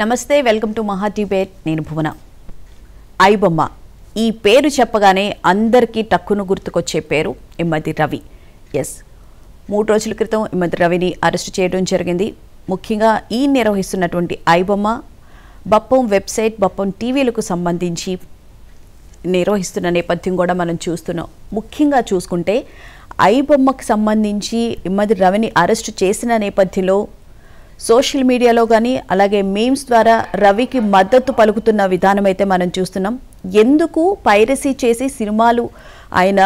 నమస్తే, welcome to మహా debate. నేను భువన. ఐబొమ్మ ఈ పేరు చెప్పగానే అందరికీ టక్కును గుర్తుకొచ్చే పేరు ఇమ్మడి రవి. ఎస్, 3 రోజుల క్రితం ఇమ్మడి రవిని అరెస్ట్ చేయడం జరిగింది. ముఖ్యంగా ఈ నిర్వహిస్తున్నటువంటి ఐబొమ్మ బప్పం వెబ్సైట్, బప్పం టీవీలకు సంబంధించి నిర్వహిస్తున్న నేపథ్యం కూడా మనం చూస్తున్నాం. ముఖ్యంగా చూసుకుంటే ఐబొమ్మకు సంబంధించి ఇమ్మడి రవిని అరెస్ట్ చేసిన నేపథ్యంలో సోషల్ మీడియాలో కానీ అలాగే మీమ్స్ ద్వారా రవికి మద్దతు పలుకుతున్న విధానం అయితే మనం చూస్తున్నాం. ఎందుకు పైరసీ చేసి సినిమాలు ఆయన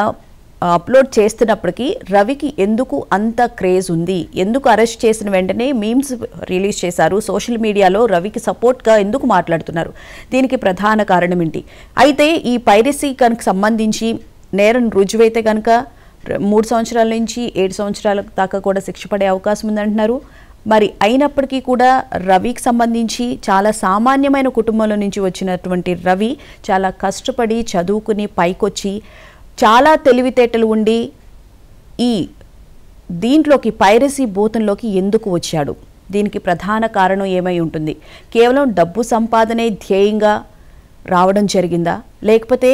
అప్లోడ్ చేస్తున్నప్పటికీ రవికి ఎందుకు అంత క్రేజ్ ఉంది? ఎందుకు అరెస్ట్ చేసిన వెంటనే మీమ్స్ రిలీజ్ చేశారు? సోషల్ మీడియాలో రవికి సపోర్ట్గా ఎందుకు మాట్లాడుతున్నారు? దీనికి ప్రధాన కారణం ఏంటి? అయితే ఈ పైరసీ కనుక సంబంధించి నేరం రుజువైతే కనుక 3 సంవత్సరాల నుంచి 7 సంవత్సరాల దాకా కూడా శిక్ష పడే అవకాశం ఉందంటున్నారు. మరి అయినప్పటికీ కూడా రవికి సంబంధించి చాలా సామాన్యమైన కుటుంబంలో నుంచి వచ్చినటువంటి రవి చాలా కష్టపడి చదువుకుని పైకొచ్చి చాలా తెలివితేటలు ఉండి ఈ దీంట్లోకి పైరసీ భూతంలోకి ఎందుకు వచ్చాడు? దీనికి ప్రధాన కారణం ఏమై ఉంటుంది? కేవలం డబ్బు సంపాదనే ధ్యేయంగా రావడం జరిగిందా, లేకపోతే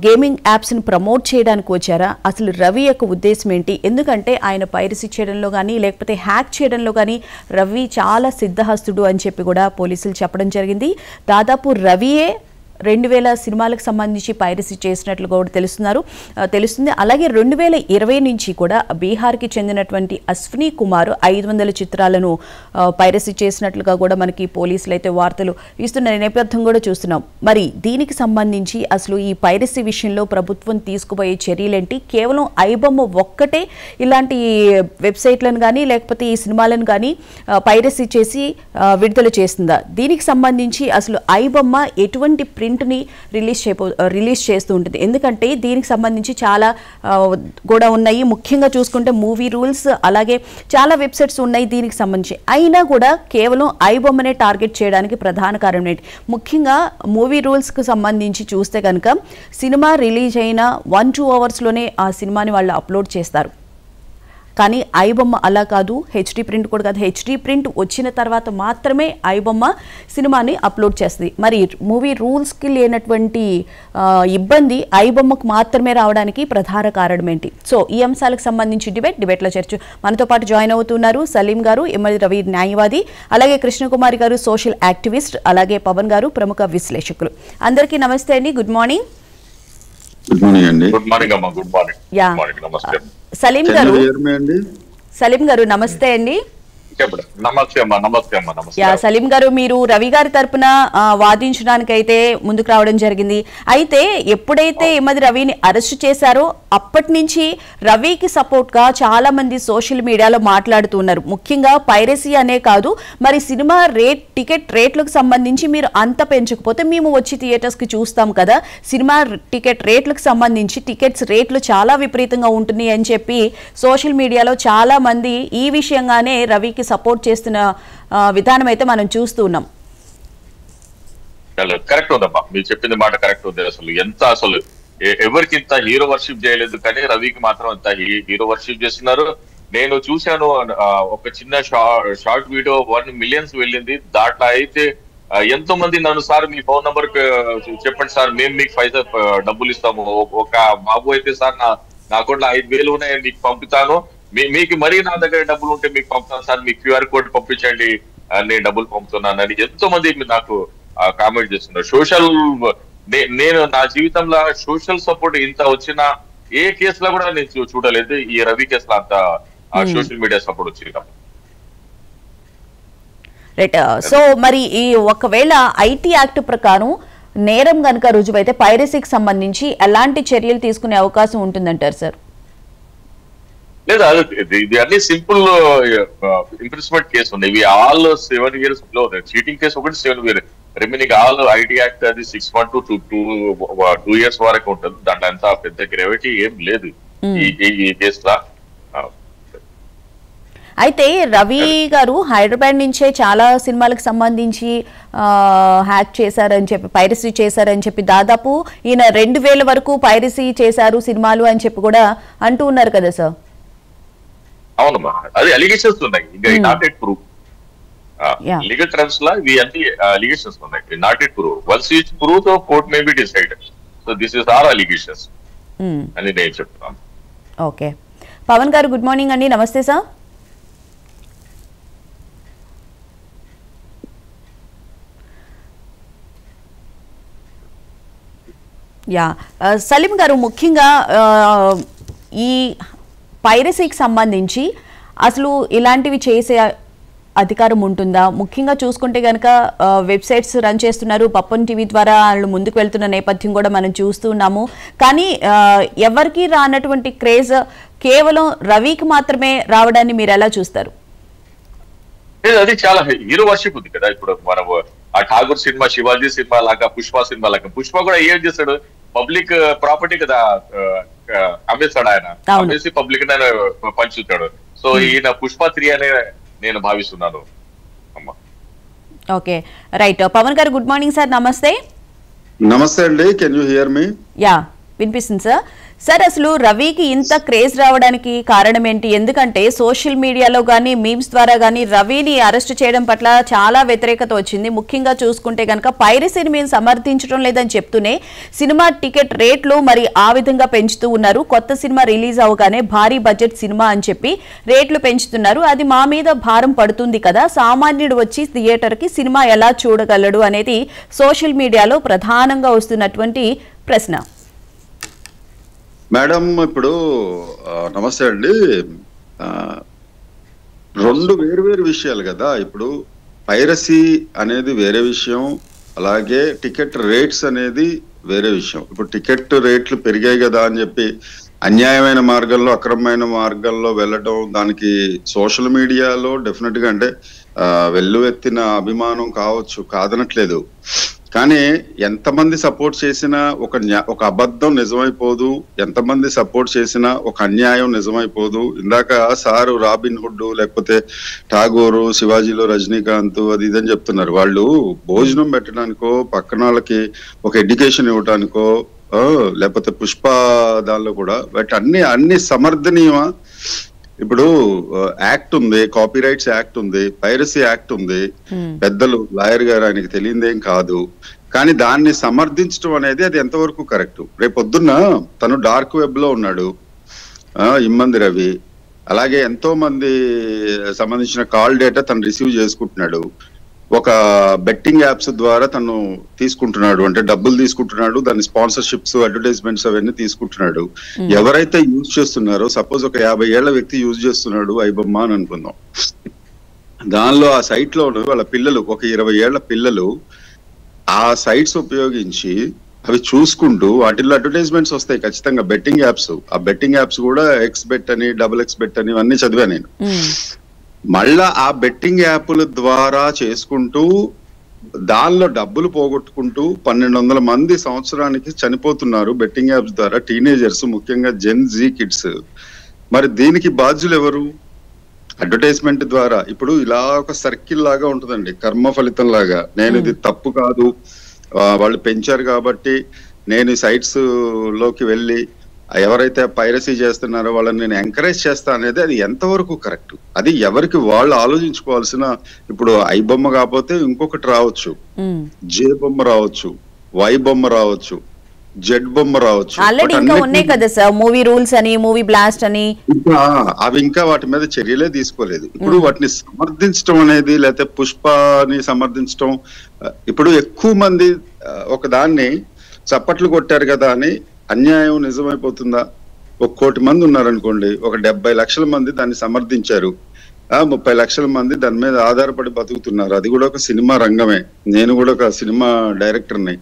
గేమింగ్ యాప్స్ని ప్రమోట్ చేయడానికి వచ్చారా? అసలు రవి యొక్క ఉద్దేశం ఏంటి? ఎందుకంటే ఆయన పైరసీ చేయడంలో కానీ లేకపోతే హ్యాక్ చేయడంలో కానీ రవి చాలా సిద్ధహస్తుడు అని చెప్పి కూడా పోలీసులు చెప్పడం జరిగింది. దాదాపు రవియే 2000 సినిమాలకు సంబంధించి పైరసీ చేసినట్లు కూడా తెలుస్తుంది. అలాగే 2020 నుంచి కూడా బీహార్కి చెందినటువంటి అశ్విని కుమార్ 500 చిత్రాలను పైరసీ చేసినట్లుగా కూడా మనకి పోలీసులు అయితే వార్తలు ఇస్తున్న నేపథ్యం కూడా చూస్తున్నాం. మరి దీనికి సంబంధించి అసలు ఈ పైరసీ విషయంలో ప్రభుత్వం తీసుకుపోయే చర్యలేంటి? కేవలం ఐబొమ్మ ఒక్కటే ఇలాంటి వెబ్సైట్లను కానీ లేకపోతే ఈ సినిమాలను కానీ పైరసీ చేసి విడుదల చేస్తుందా? దీనికి సంబంధించి అసలు ఐబొమ్మ ఎటువంటి ప్రింట్ని రిలీజ్ చేస్తూ ఉంటుంది? ఎందుకంటే దీనికి సంబంధించి చాలా కూడా ఉన్నాయి. ముఖ్యంగా చూసుకుంటే మూవీ రూల్స్ అలాగే చాలా వెబ్సైట్స్ ఉన్నాయి దీనికి సంబంధించి. అయినా కూడా కేవలం ఐబొమ్మనే టార్గెట్ చేయడానికి ప్రధాన కారణం ఏంటి? ముఖ్యంగా మూవీ రూల్స్కి సంబంధించి చూస్తే కనుక సినిమా రిలీజ్ అయిన 1-2 అవర్స్లోనే ఆ సినిమాని వాళ్ళు అప్లోడ్ చేస్తారు. కానీ ఐబొమ్మ అలా కాదు, హెచ్డి ప్రింట్ కూడా కాదు. హెచ్డి ప్రింట్ వచ్చిన తర్వాత మాత్రమే ఐబొమ్మ సినిమాని అప్లోడ్ చేస్తుంది. మరి మూవీ రూల్స్కి లేనటువంటి ఇబ్బంది ఐబొమ్మకు మాత్రమే రావడానికి ప్రధాన కారణం ఏంటి? సో ఈ అంశాలకు సంబంధించి డిబేట్లో చర్చ మనతో పాటు జాయిన్ అవుతున్నారు సలీం గారు, ఇమ్మడి రవి న్యాయవాది, అలాగే కృష్ణకుమారి గారు సోషల్ యాక్టివిస్ట్, అలాగే పవన్ గారు ప్రముఖ విశ్లేషకులు. అందరికీ నమస్తే అండి. Good morning. గుడ్ మార్నింగ్ అండి. గుడ్ మార్నింగ్ అమ్మా. Good morning. యా, సలీం గారు నమస్తే అండి. నమస్తే అమ్మా. నమస్తే అమ్మా. నమస్తే. యా, సలీం గారు, మీరు రవి గారి తరపున వాదించడానికి అయితే ముందుకు రావడం జరిగింది. అయితే ఎప్పుడైతే ఇమ్మడి రవిని అరెస్ట్ చేశారో అప్పటి నుంచి రవికి సపోర్ట్ గా చాలా మంది సోషల్ మీడియాలో మాట్లాడుతున్నారు. ముఖ్యంగా పైరసీ అనే కాదు, మరి సినిమా టికెట్ రేట్లకు సంబంధించి మీరు అంత పెంచకపోతే మేము వచ్చి థియేటర్స్ కి చూస్తాం కదా, సినిమా టికెట్ రేట్లకు సంబంధించి టికెట్స్ రేట్లు చాలా విపరీతంగా ఉంటున్నాయి అని చెప్పి సోషల్ మీడియాలో చాలా మంది ఈ విషయంగానే రవికి సపోర్ట్ చేస్తున్న విధానం అయితే మనం చూస్తూ ఉన్నాం. కరెక్ట్ ఉందమ్మా, మీరు చెప్పింది మాట కరెక్ట్ ఉంది. అసలు ఎవరికి ఇంత హీరో వర్షిప్ చేయలేదు, కానీ రవికి మాత్రం ఇంత హీరో వర్షిప్ చేస్తున్నారు. నేను చూశాను ఒక చిన్న షార్ట్ వీడియో 1 మిలియన్స్ వెళ్ళింది. దాంట్లో అయితే ఎంతో మంది నన్ను, సార్ మీ ఫోన్ నంబర్ చెప్పండి సార్, మేము మీకు డబ్బులు ఇస్తాము. ఒక బాబు అయితే, సార్ నా అకౌంట్లో 5,000 ఉన్నాయి, మీకు పంపుతాను, మీకు మరీ నా దగ్గర డబ్బులు ఉంటే మీకు పంపుతాను సార్, మీకు QR కోడ్ పంపించండి, నేను డబ్బులు పంపుతున్నాను అని ఎంతో మంది నాకు కామెంట్ చేస్తున్నారు. నేను నా జీవితంలో సోషల్ సపోర్ట్ ఇంత వచ్చిన ఏ కేసులో కూడా నేను చూడలేదు. ఈ రవి కేసులో అంత సోషల్ మీడియా సపోర్ట్ వచ్చింది. రైట్. సో మరి ఈ ఒకవేళ ఐటీ యాక్ట్ ప్రకారం నేరం కనుక రుజువైతే పైరసీకి సంబంధించి ఎలాంటి చర్యలు తీసుకునే అవకాశం ఉంటుందంటారు సార్? లేదా, ఇది అన్ని సింపుల్ ఇంప్రిస్మెంట్ కేసు ఉన్నాయి. ఇవి ఆల్ 7 years లో, చీటింగ్ కేసు ఒకటి 7 years, remaining all IT act అది 6 months to 2 years వరకు ఉంటుంది. దాంట్లో అంత పెద్ద గ్రావిటీ ఏం లేదు ఈ కేసులో. అయితే రవి గారు హైదరాబాద్ నుంచే చాలా సినిమాలకు సంబంధించి హ్యాక్ చేశారని చెప్పి, పైరసీ చేశారని చెప్పి, దాదాపు ఈయన 2000 వరకు పైరసీ చేశారు సినిమాలు అని చెప్పి కూడా అంటూ ఉన్నారు కదా సార్? అవునమ్మా, అది అలిగేషన్స్ ఉన్నాయి, ఇంకా not at proof. Yeah. Legal terms లా ఇవి అన్ని అలిగేషన్స్ ఉన్నాయి. Not it prove. Once it prove తో court may be decide. So this is are allegations అని నేను చెప్తున్నాను. ఓకే, పవన్ గారు గుడ్ మార్నింగ్ అండి. నమస్తే సార్. యా, సలీం గారు, ముఖ్యంగా ఈ పైరసీకి సంబంధించి అసలు ఇలాంటివి చేసే అధికారం ఉంటుందా? ముఖ్యంగా చూసుకుంటే కనుక వెబ్సైట్స్ రన్ చేస్తున్నారు, పప్పన్ టీవీ ద్వారా వాళ్ళు ముందుకు వెళ్తున్న నేపథ్యం కూడా మనం చూస్తున్నాము. కానీ ఎవరికి రానటువంటి క్రేజ్ కేవలం రవికి మాత్రమే రావడాన్ని మీరు ఎలా చూస్తారు? అది చాలా హీరో వర్షిప్ ఉంది కదా. ఇప్పుడు మనం ఆ ఠాగూర్ సినిమా, శివాజీ సినిమా లాగా, పుష్ప సినిమా లాగా, పుష్ప కూడా ఏం చేస్తాడు, పబ్లిక్ ప్రాపర్టీ కదా అమ్మేస్తాడు ఆయన, అమ్మేసి పబ్లిక్ పంచుతాడు. సో ఈయన పుష్ప 3 అనే నేను భావిస్తున్నాను. Okay, right. పవన్ గారు గుడ్ మార్నింగ్ సార్. నమస్తే. నమస్తే అండి. Can you here me? Yeah, వినిపిస్తుంది సార్. సార్, అసలు రవికి ఇంత క్రేజ్ రావడానికి కారణం ఏంటి? ఎందుకంటే సోషల్ మీడియాలో కానీ మీమ్స్ ద్వారా కానీ రవిని అరెస్ట్ చేయడం పట్ల చాలా వ్యతిరేకత వచ్చింది. ముఖ్యంగా చూసుకుంటే కనుక పైరసీని మేము సమర్థించడం లేదని చెప్తూనే సినిమా టికెట్ రేట్లు మరి ఆ విధంగా పెంచుతూ ఉన్నారు. కొత్త సినిమా రిలీజ్ అవగానే భారీ బడ్జెట్ సినిమా అని చెప్పి రేట్లు పెంచుతున్నారు. అది మా మీద భారం పడుతుంది కదా, సామాన్యుడు వచ్చి థియేటర్కి సినిమా ఎలా చూడగలడు అనేది సోషల్ మీడియాలో ప్రధానంగా వస్తున్నటువంటి ప్రశ్న. మేడం, ఇప్పుడు నమస్తే అండి. రెండు వేరు విషయాలు కదా. ఇప్పుడు పైరసీ అనేది వేరే విషయం, అలాగే టికెట్ రేట్స్ అనేది వేరే విషయం. ఇప్పుడు టికెట్ రేట్లు పెరిగాయి కదా అని చెప్పి అన్యాయమైన మార్గంలో, అక్రమమైన మార్గంలో వెళ్ళడం, దానికి సోషల్ మీడియాలో డెఫినెట్ గా అంటే వెల్లువెత్తిన అభిమానం కావచ్చు, కాదనట్లేదు. కానీ ఎంతమంది సపోర్ట్ చేసినా ఒక అబద్ధం నిజమైపోదు, ఎంతమంది సపోర్ట్ చేసినా ఒక అన్యాయం నిజమైపోదు. ఇందాక సారు రాబిన్ హుడ్ లేకపోతే ఠాగూరు, శివాజీలో రజనీకాంత్ అది ఇదని చెప్తున్నారు. వాళ్ళు భోజనం పెట్టడానికో, పక్కన వాళ్ళకి ఒక ఎడ్యుకేషన్ ఇవ్వడానికో, లేకపోతే పుష్ప దానిలో కూడా అన్ని సమర్థనీయమా? ఇప్పుడు యాక్ట్ ఉంది, కాపీ రైట్స్ యాక్ట్ ఉంది, పైరసీ యాక్ట్ ఉంది. పెద్దలు లాయర్ గారు, ఆయనకి తెలియదేం కాదు. కానీ దాన్ని సమర్థించడం అనేది అది ఎంతవరకు కరెక్ట్? రేపొద్దున్న తను డార్క్ వెబ్ లో ఉన్నాడు ఇమ్మంది రవి. అలాగే ఎంతో మంది సంబంధించిన కాల్ డేటా తను రిసీవ్ చేసుకుంటున్నాడు. ఒక బెట్టింగ్ యాప్స్ ద్వారా తను తీసుకుంటున్నాడు, అంటే డబ్బులు తీసుకుంటున్నాడు, దాని స్పాన్సర్షిప్స్, అడ్వర్టైజ్మెంట్స్ అవన్నీ తీసుకుంటున్నాడు. ఎవరైతే యూజ్ చేస్తున్నారో, సపోజ్ ఒక 50 ఏళ్ల వ్యక్తి యూజ్ చేస్తున్నాడు ఐబొమ్మ అని అనుకుందాం. దానిలో ఆ సైట్ లో వాళ్ళ పిల్లలు, ఒక 20 ఏళ్ల పిల్లలు ఆ సైట్స్ ఉపయోగించి అవి చూసుకుంటూ వాటిల్లో అడ్వర్టైజ్మెంట్స్ వస్తాయి ఖచ్చితంగా. బెట్టింగ్ యాప్స్, ఆ బెట్టింగ్ యాప్స్ కూడా XBet అని, XXBet అని ఇవన్నీ చదివా నేను. మళ్ళా ఆ బెట్టింగ్ యాప్ల ద్వారా చేసుకుంటూ దానిలో డబ్బులు పోగొట్టుకుంటూ 1200 మంది సంవత్సరానికి చనిపోతున్నారు బెట్టింగ్ యాప్స్ ద్వారా, టీనేజర్స్, ముఖ్యంగా జెన్ జీ కిడ్స్. మరి దీనికి బాధ్యులు ఎవరు? అడ్వర్టైజ్మెంట్ ద్వారా. ఇప్పుడు ఇలా ఒక సర్కిల్ లాగా ఉంటుందండి, కర్మ ఫలితం లాగా. నేను ఇది తప్పు కాదు, వాళ్ళు పెంచారు కాబట్టి నేను ఈ సైట్స్ లోకి వెళ్ళి ఎవరైతే పైరసీ చేస్తున్నారో వాళ్ళని నేను ఎంకరేజ్ చేస్తా అనేది అది ఎంతవరకు కరెక్ట్? అది ఎవరికి వాళ్ళు ఆలోచించుకోవాల్సిన. ఇప్పుడు ఐ బొమ్మ కాకపోతే ఇంకొకటి రావచ్చు, జే బొమ్మ రావచ్చు, వై బొమ్మ రావచ్చు, జెడ్ బొమ్మ రావచ్చు. ఆల్రెడీ ఇంకా ఉన్నాయి కదా సార్, మూవీ రూల్స్ అని, మూవీ బ్లాస్ట్ అని. అవి ఇంకా వాటి మీద చర్యలే తీసుకోలేదు. ఇప్పుడు వాటిని సమర్థించడం అనేది, లేకపోతే పుష్పని సమర్థించడం, ఇప్పుడు ఎక్కువ మంది ఒక దాన్ని చప్పట్లు కొట్టారు కదా అని అన్యాయం నిజమైపోతుందా? 1 కోటి మంది ఉన్నారనుకోండి, ఒక 70 లక్షల మంది దాన్ని సమర్థించారు, 30 లక్షల మంది దాని మీద ఆధారపడి బతుకుతున్నారు. అది కూడా ఒక సినిమా రంగమే. నేను కూడా ఒక సినిమా డైరెక్టర్ని,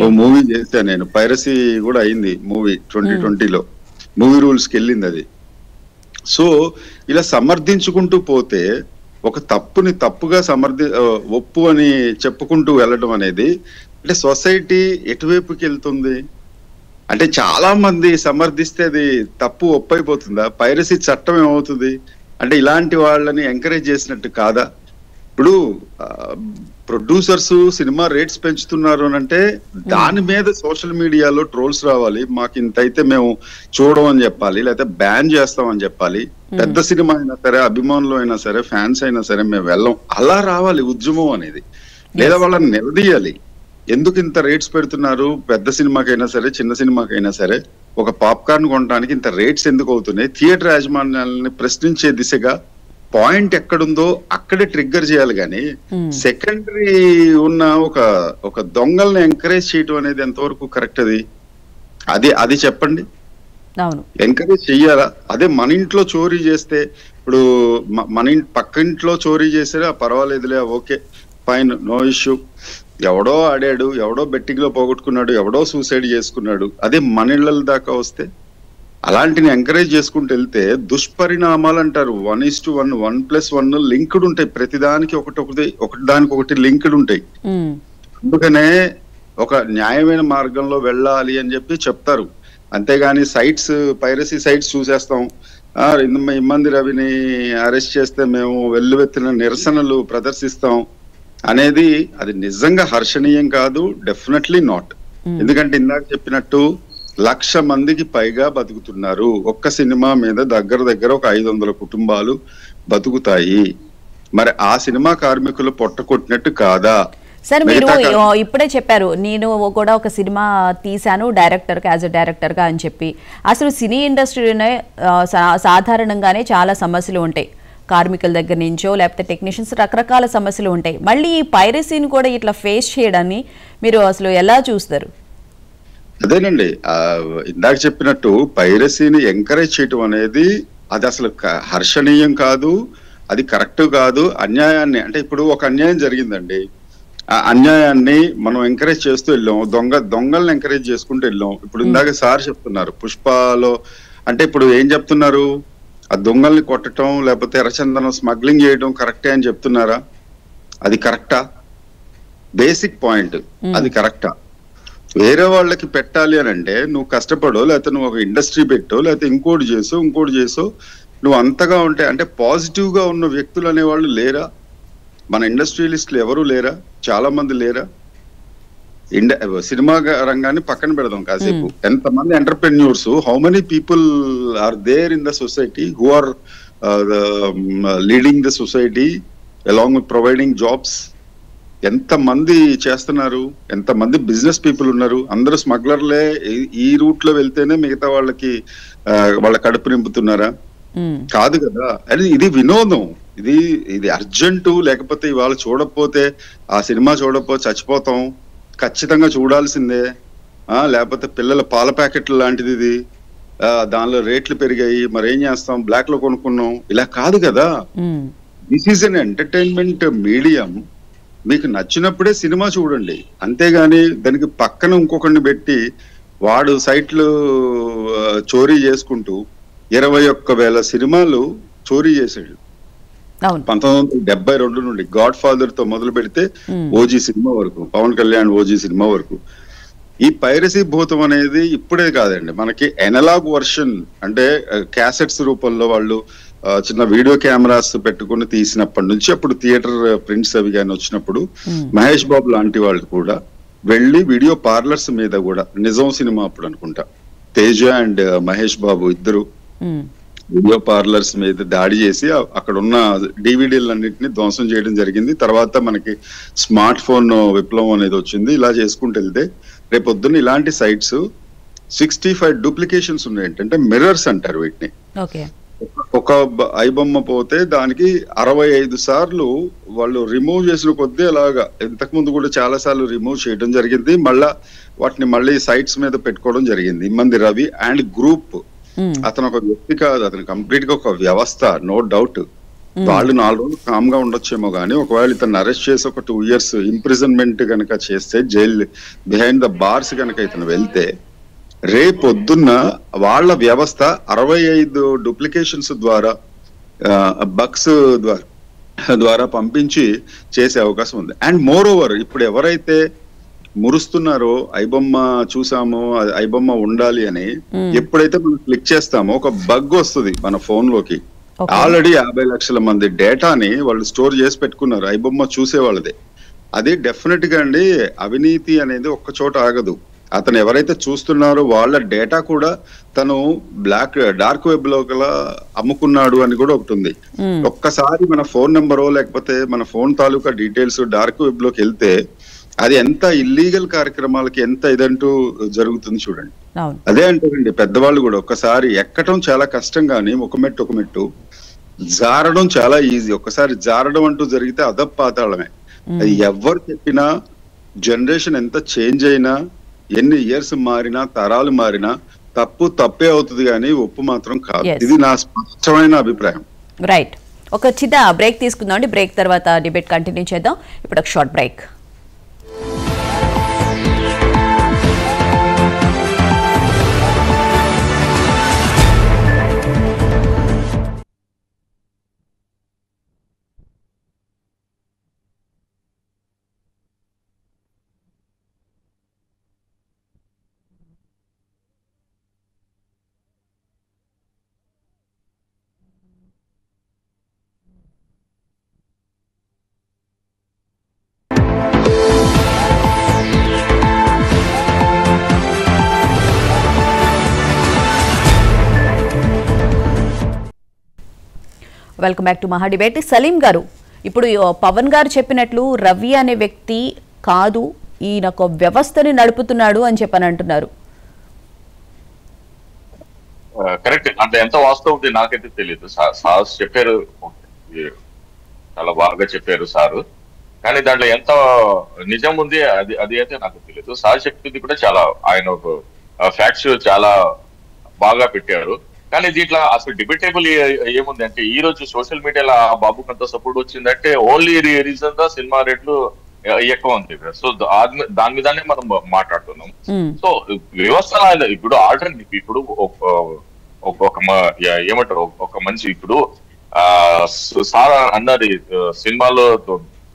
ఓ మూవీ చేశాను నేను. పైరసీ కూడా అయింది మూవీ 2020లో, మూవీ రూల్స్కి వెళ్ళింది అది. సో ఇలా సమర్థించుకుంటూ పోతే ఒక తప్పుని తప్పుగా ఒప్పు అని చెప్పుకుంటూ వెళ్ళడం అనేది, అంటే సొసైటీ ఎటువైపుకి వెళ్తుంది? అంటే చాలా మంది సమర్థిస్తే అది తప్పు ఒప్పైపోతుందా? పైరసీ చట్టం ఏమవుతుంది? అంటే ఇలాంటి వాళ్ళని ఎంకరేజ్ చేసినట్టు కాదా? ఇప్పుడు ప్రొడ్యూసర్స్ సినిమా రేట్స్ పెంచుతున్నారు అని అంటే దాని మీద సోషల్ మీడియాలో ట్రోల్స్ రావాలి, మాకు ఇంత అయితే మేము చూడమని చెప్పాలి, లేకపోతే బ్యాన్ చేస్తామని చెప్పాలి. పెద్ద సినిమా అయినా సరే, అభిమానులు అయినా సరే, ఫ్యాన్స్ అయినా సరే మేము వెళ్ళం. అలా రావాలి ఉద్యమం అనేది, లేదా వాళ్ళని నిలదీయాలి. ఎందుకు ఇంత రేట్స్ పెడుతున్నారు? పెద్ద సినిమాకైనా సరే, చిన్న సినిమాకైనా సరే, ఒక పాప్కార్న్ కొనడానికి ఇంత రేట్స్ ఎందుకు అవుతున్నాయి? థియేటర్ యాజమాన్యాలని ప్రశ్నించే దిశగా పాయింట్ ఎక్కడుందో అక్కడే ట్రిగ్గర్ చేయాలి. కానీ సెకండరీ ఉన్న ఒక దొంగల్ని ఎంకరేజ్ చేయటం అనేది ఎంతవరకు కరెక్ట్? అది చెప్పండి. ఎంకరేజ్ చెయ్యాలా? అదే మన ఇంట్లో చోరీ చేస్తే, ఇప్పుడు మన పక్క ఇంట్లో చోరీ చేసారా పర్వాలేదులే, ఓకే ఫైన్, నో ఇష్యూ. ఎవడో ఆడాడు, ఎవడో బెట్టింగ్ లో పోగొట్టుకున్నాడు, ఎవడో సూసైడ్ చేసుకున్నాడు. అదే మన ఇళ్ళ దాకా వస్తే అలాంటిని ఎంకరేజ్ చేసుకుంటూ వెళ్తే దుష్పరిణామాలు అంటారు. 1:1, 1+1 లింక్డ్ ఉంటాయి. ప్రతిదానికి ఒకటి లింక్డ్ ఉంటాయి. అందుకనే ఒక న్యాయమైన మార్గంలో వెళ్ళాలి అని చెప్పి చెప్తారు. అంతేగాని సైట్స్, పైరసీ సైట్స్ చూసేస్తాం, ఇమ్మంది రవిని అరెస్ట్ చేస్తే మేము వెల్లువెత్తిన నిరసనలు ప్రదర్శిస్తాం అనేది అది నిజంగా హర్షణీయం కాదు. Definitely not. ఎందుకంటే ఇందాక చెప్పినట్టు 1,00,000 మందికి పైగా బతుకుతున్నారు. ఒక్క సినిమా మీద దగ్గర ఒక 500 కుటుంబాలు బతుకుతాయి. మరి ఆ సినిమా కార్మికులు పొట్ట కొట్టినట్టు కాదా? సార్, మీరు ఇప్పుడే చెప్పారు నేను కూడా ఒక సినిమా తీశాను డైరెక్టర్గా, యాజ్ ఎ డైరెక్టర్గా అని చెప్పి. అసలు సినీ ఇండస్ట్రీలోనే సాధారణంగానే చాలా సమస్యలు ఉంటాయి. కార్మికుల దగ్గర నుంచో లేకపోతే టెక్నీషియన్స్ రకరకాల సమస్యలు ఉంటాయి. మళ్ళీ ఈ పైరసీని కూడా ఇట్లా ఫేస్ చేయడాన్ని మీరు అసలు ఎలా చూస్తారు? అదేనండి, ఇందాక చెప్పినట్టు పైరసీని ఎంకరేజ్ చేయటం అనేది అది అసలు హర్షణీయం కాదు, అది కరెక్ట్ కాదు. అన్యాయాన్ని, అంటే ఇప్పుడు ఒక అన్యాయం జరిగిందండి, ఆ అన్యాయాన్ని మనం ఎంకరేజ్ చేస్తూ వెళ్ళాం, దొంగల్ని ఎంకరేజ్ చేసుకుంటూ వెళ్ళాం. ఇప్పుడు ఇందాక సార్ చెప్తున్నారు పుష్పలో, అంటే ఇప్పుడు ఏం చెప్తున్నారు? ఆ దొంగల్ని కొట్టడం లేకపోతే ఎర్రచందనం స్మగ్లింగ్ చేయడం కరెక్టే అని చెప్తున్నారా? అది కరెక్టా? బేసిక్ పాయింట్ అది కరెక్టా? వేరే వాళ్ళకి పెట్టాలి అని అంటే నువ్వు కష్టపడో, లేకపోతే నువ్వు ఒక ఇండస్ట్రీ పెట్టో, లేకపోతే ఇంకోటి చేసో నువ్వు అంతగా ఉంటే, అంటే పాజిటివ్ గా ఉన్న వ్యక్తులు అనేవాళ్ళు లేరా? మన ఇండస్ట్రియలిస్టులు ఎవరు లేరా? చాలా మంది లేరా? సినిమా రంగాన్ని పక్కన పెడదాం కాసేపు. ఎంతమంది entrepreneurs, how many people are there in the society who are leading the society along with providing jobs? ఎంతమంది చేస్తున్నారు? ఎంతమంది బిజినెస్ పీపుల్ ఉన్నారు? అందరూ స్మగ్లర్లే ఈ రూట్ లో వెళ్తేనే మిగతా వాళ్ళకి వాళ్ళ కడుపు నింపుతున్నారా? కాదు కదా. అది ఇది వినోదం, ఇది అర్జెంటు. లేకపోతే ఇవాళ చూడకపోతే, ఆ సినిమా చూడకపోతే చచ్చిపోతాం, ఖచ్చితంగా చూడాల్సిందే. లేకపోతే పిల్లల పాల ప్యాకెట్లు లాంటిది ఇది, దానిలో రేట్లు పెరిగాయి, మరేం చేస్తాం, బ్లాక్ లో కొనుక్కున్నాం, ఇలా కాదు కదా. This is an entertainment medium. మీకు నచ్చినప్పుడే సినిమా చూడండి, అంతేగాని దానికి పక్కన ఇంకొకరిని పెట్టి వాడు సైట్లు చోరీ చేసుకుంటూ 21,000 సినిమాలు చోరీ చేశాడు 1972 నుండి. గాడ్ ఫాదర్ తో మొదలు పెడితే ఓజీ సినిమా వరకు, పవన్ కళ్యాణ్ ఓజీ సినిమా వరకు. ఈ పైరసీ భూతం అనేది ఇప్పుడే కాదండి, మనకి ఎనలాగ్ వర్షన్, అంటే క్యాసెట్స్ రూపంలో వాళ్ళు చిన్న వీడియో కెమెరాస్ పెట్టుకుని తీసినప్పటి నుంచి, అప్పుడు థియేటర్ ప్రింట్స్ అవి కానీ వచ్చినప్పుడు మహేష్ బాబు లాంటి వాళ్ళు కూడా వెళ్ళి వీడియో పార్లర్స్ మీద కూడా, నిజం సినిమా అప్పుడు అనుకుంటా, తేజ అండ్ మహేష్ బాబు ఇద్దరు వీడియో పార్లర్స్ మీద దాడి చేసి అక్కడ ఉన్న డివిడీలన్నింటినీ ధ్వంసం చేయడం జరిగింది. తర్వాత మనకి స్మార్ట్ ఫోన్ విప్లవం అనేది వచ్చింది. ఇలా చేసుకుంటూ వెళ్తే రేపొద్దున ఇలాంటి సైట్స్ 65 డూప్లికేషన్స్ ఉన్నాయి. ఏంటంటే మిర్రర్స్ అంటారు వీటిని. ఒక ఐబొమ్మ పోతే దానికి 65 సార్లు వాళ్ళు రిమూవ్ చేసిన కొద్దీ, అలాగా ఇంతకు ముందు కూడా చాలా సార్లు రిమూవ్ చేయడం జరిగింది. వాటిని మళ్ళీ సైట్స్ మీద పెట్టుకోవడం జరిగింది. ఇమ్మంది రవి అండ్ గ్రూప్, అతను ఒక వ్యక్తి కాదు, అతను కంప్లీట్ గా ఒక వ్యవస్థ, నో డౌట్. వాళ్ళు 4 రోజులు కామ్ గా ఉండొచ్చేమో కానీ, ఒకవేళ ఇతను అరెస్ట్ చేసి ఒక 2 years ఇంప్రిజన్మెంట్ కనుక చేస్తే, జైల్ బిహైండ్ ద బార్స్ కనుక ఇతను వెళ్తే, రేపొద్దున్న వాళ్ళ వ్యవస్థ 65 డూప్లికేషన్స్ ద్వారా, బగ్స్ ద్వారా పంపించి చేసే అవకాశం ఉంది. అండ్ మోర్ ఓవర్, ఇప్పుడు ఎవరైతే మురుస్తున్నారో ఐబొమ్మ చూసామో, ఐబొమ్మ ఉండాలి అని ఎప్పుడైతే మనం క్లిక్ చేస్తామో ఒక బగ్ వస్తుంది మన ఫోన్ లోకి. ఆల్రెడీ 50 లక్షల మంది డేటాని వాళ్ళు స్టోర్ చేసి పెట్టుకున్నారు ఐబొమ్మ చూసే వాళ్ళదే. అది డెఫినెట్ గా అండి, అవినీతి అనేది ఒక్క చోట ఆగదు. అతను ఎవరైతే చూస్తున్నారో వాళ్ళ డేటా కూడా తను డార్క్ వెబ్ లో గల అమ్ముకున్నాడు అని కూడా ఒకటి ఉంది. ఒక్కసారి మన ఫోన్ నెంబరో లేకపోతే మన ఫోన్ తాలూకా డీటెయిల్స్ డార్క్ వెబ్ లోకి వెళ్తే అది ఎంత ఇల్లీగల్ కార్యక్రమాలకి ఎంత ఇదంటూ జరుగుతుంది చూడండి. అదే అంటారండి పెద్దవాళ్ళు కూడా, ఒక్కసారి ఎక్కటం చాలా కష్టం కానీ ఒక మెట్టు జారడం చాలా ఈజీ. ఒక్కసారి జారడం అంటూ జరిగితే అధపాతాళమే. అది ఎవరు చెప్పినా, జనరేషన్ ఎంత చేంజ్ అయినా, ఎన్ని ఇయర్స్ మారినా, తరాలు మారినా తప్పే అవుతుంది కానీ ఒప్పు మాత్రం కాదు. ఇది నా స్పష్టమైన అభిప్రాయం. రైట్, ఒక చిన్న బ్రేక్ తీసుకుందాం అండి. బ్రేక్ తర్వాత డిబేట్ కంటిన్యూ చేద్దాం. ఇప్పుడు ఒక short break. Welcome back to మహా డిబేట్. సలీం గారు, ఇప్పుడు పవన్ గారు చెప్పినట్లు రవి అనే వ్యక్తి కాదు, ఈయన ఒక వ్యవస్థని నడుపుతున్నాడు అని చెప్పని అంటున్నారు. కరెక్ట్, అంటే ఎంత వాస్తవం నాకైతే తెలియదు. సార్ చెప్పారు, చాలా బాగా చెప్పారు సారు, కానీ దాంట్లో ఎంత నిజం ఉంది అది అయితే నాకు తెలియదు. సార్ చెప్పింది కూడా చాలా, ఆయన ఫ్యాక్ట్స్ చాలా బాగా పెట్టారు. కానీ దీంట్లో అసలు డిబేటబుల్ ఏముంది అంటే, ఈ రోజు సోషల్ మీడియాలో ఆ బాబుకి అంత సపోర్ట్ వచ్చిందంటే ఓన్లీ రీజన్ గా సినిమా రేట్లు ఎక్కువ ఉంది. సో దాని మీదనే మనం మాట్లాడుతున్నాం. సో వ్యవస్థ ఇప్పుడు ఆల్టర్నేటివ్, ఇప్పుడు ఏమంటారు, ఒక మనిషి ఇప్పుడు సార్ అన్నది సినిమాలో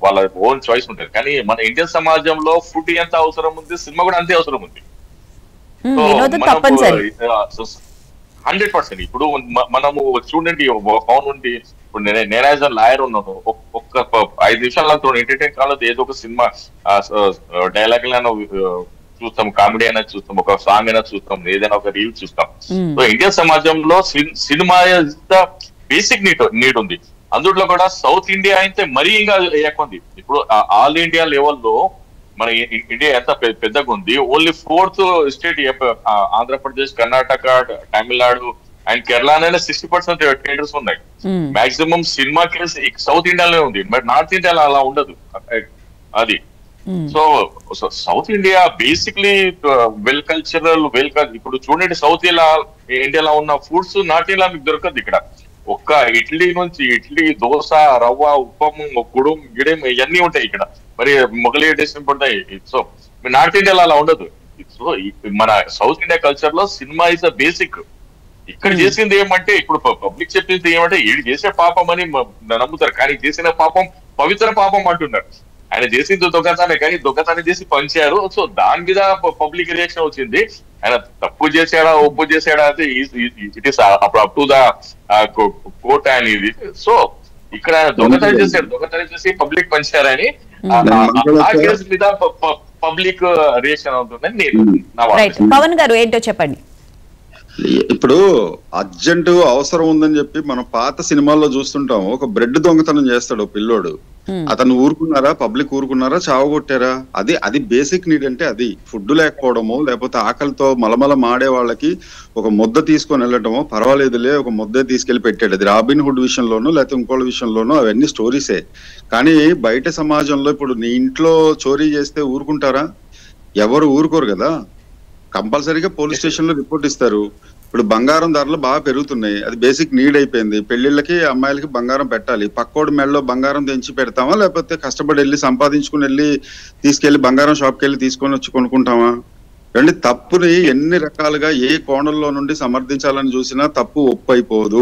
వాళ్ళ ఓన్ చాయిస్ ఉంటుంది, కానీ మన ఇండియన్ సమాజంలో ఫుడ్ ఎంత అవసరం ఉంది, సినిమా కూడా అంతే అవసరం ఉంది. 100%. ఇప్పుడు మనము చూడండి, పవన్ నుండి ఇప్పుడు నేను యాజ్ అ లాయర్ ఉన్నాను, ఒక్క 5 నిమిషాల ఎంటర్టైన్ కాలేదు ఏదో ఒక సినిమా డైలాగ్ చూస్తాం, కామెడీ అయినా చూస్తాం, ఒక సాంగ్ అయినా చూస్తాం, ఏదైనా ఒక రీల్ చూస్తాం. సో ఇండియన్ సమాజంలో సినిమా బేసిక్ నీడ్ ఉంది. అందులో కూడా సౌత్ ఇండియా అయితే మరీ ఇంకా ఎక్కువ ఉంది. ఇప్పుడు ఆల్ ఇండియా లెవెల్లో మన ఇండియా ఎంత పెద్దగా ఉంది. Only 4th state Andhra Pradesh, Karnataka, Tamil Nadu and Kerala 60% tenders ఉన్నాయి. మాక్సిమం సినిమా కేసు సౌత్ ఇండియాలోనే ఉంది, మరి నార్త్ ఇండియాలో అలా ఉండదు అది. So south India basically well cultural, ఇప్పుడు చూడండి సౌత్ ఇండియాలో ఉన్న ఫుడ్స్ నార్త్ ఇండియా మీకు దొరకదు. ఇక్కడ ఒక్క ఇడ్లీ నుంచి దోశ, రవ్వ, ఉప్పం, కుడుం, గిడెం ఇవన్నీ ఉంటాయి ఇక్కడ. మరి మొగలీ డిష్ ఉంటాయి. సో నార్త్ ఇండియాలో అలా ఉండదు. సో మన సౌత్ ఇండియా కల్చర్ లో సినిమా ఇస్ అ బేసిక్. ఇక్కడ చేసింది ఏమంటే, ఇప్పుడు పబ్లిక్ చెప్పింది ఏమంటే, వీడు చేసే పాపం అని నమ్ముతారు, కానీ చేసిన పాపం పవిత్ర పాపం అంటున్నారు. ఆయన చేసింది దొంగతనే, కానీ దొంగతనం చేసి పంచారు. సో దాని మీద పబ్లిక్ రియాక్షన్ వచ్చింది. ఆయన తప్పు చేశాడా ఒప్పు చేశాడా అంటే it is up to the court ఆయన ఇది. సో ఇక్కడ ఆయన దొంగతనం చేసి పబ్లిక్ పంచారని ఆ కేసు మీద పబ్లిక్ రియాక్షన్ అవుతుందని నేను నా వాదన. పవన్ గారు ఏంటో చెప్పండి. ఇప్పుడు అర్జెంట్ అవసరం ఉందని చెప్పి మనం పాత సినిమాల్లో చూస్తుంటాం, ఒక బ్రెడ్ దొంగతనం చేస్తాడు పిల్లోడు, అతను ఊరుకున్నారా, పబ్లిక్ ఊరుకున్నారా, చావగొట్టారా? అది బేసిక్ నీడ్. అంటే అది ఫుడ్ లేకపోవడము, లేకపోతే ఆకలితో మలమల మాడే వాళ్ళకి ఒక ముద్ద తీసుకొని వెళ్ళటమో, పర్వాలేదులే ఒక ముద్దే తీసుకెళ్లి పెట్టాడు. అది రాబిన్ హుడ్ విషయంలోనూ లేకపోతే ఇంకోళ్ళ విషయంలోనూ అవన్నీ స్టోరీసే. కానీ బయట సమాజంలో ఇప్పుడు నీ ఇంట్లో చోరీ చేస్తే ఊరుకుంటారా? ఎవరు ఊరుకోరు కదా. కంపల్సరీగా పోలీస్ స్టేషన్ లో రిపోర్ట్ ఇస్తారు. ఇప్పుడు బంగారం ధరలు బాగా పెరుగుతున్నాయి, అది బేసిక్ నీడ్ అయిపోయింది. పెళ్లిళ్ళకి అమ్మాయిలకి బంగారం పెట్టాలి. పక్కోడి మెడలో బంగారం తెంచి పెడతామా, లేకపోతే కష్టపడి వెళ్ళి సంపాదించుకుని వెళ్ళి తీసుకెళ్లి బంగారం షాప్కి వెళ్ళి తీసుకొని వచ్చి కొనుక్కుంటామా? రండి, తప్పుని ఎన్ని రకాలుగా ఏ కోణంలో నుండి సమర్థించాలని చూసినా తప్పు ఒప్పు అయిపోదు.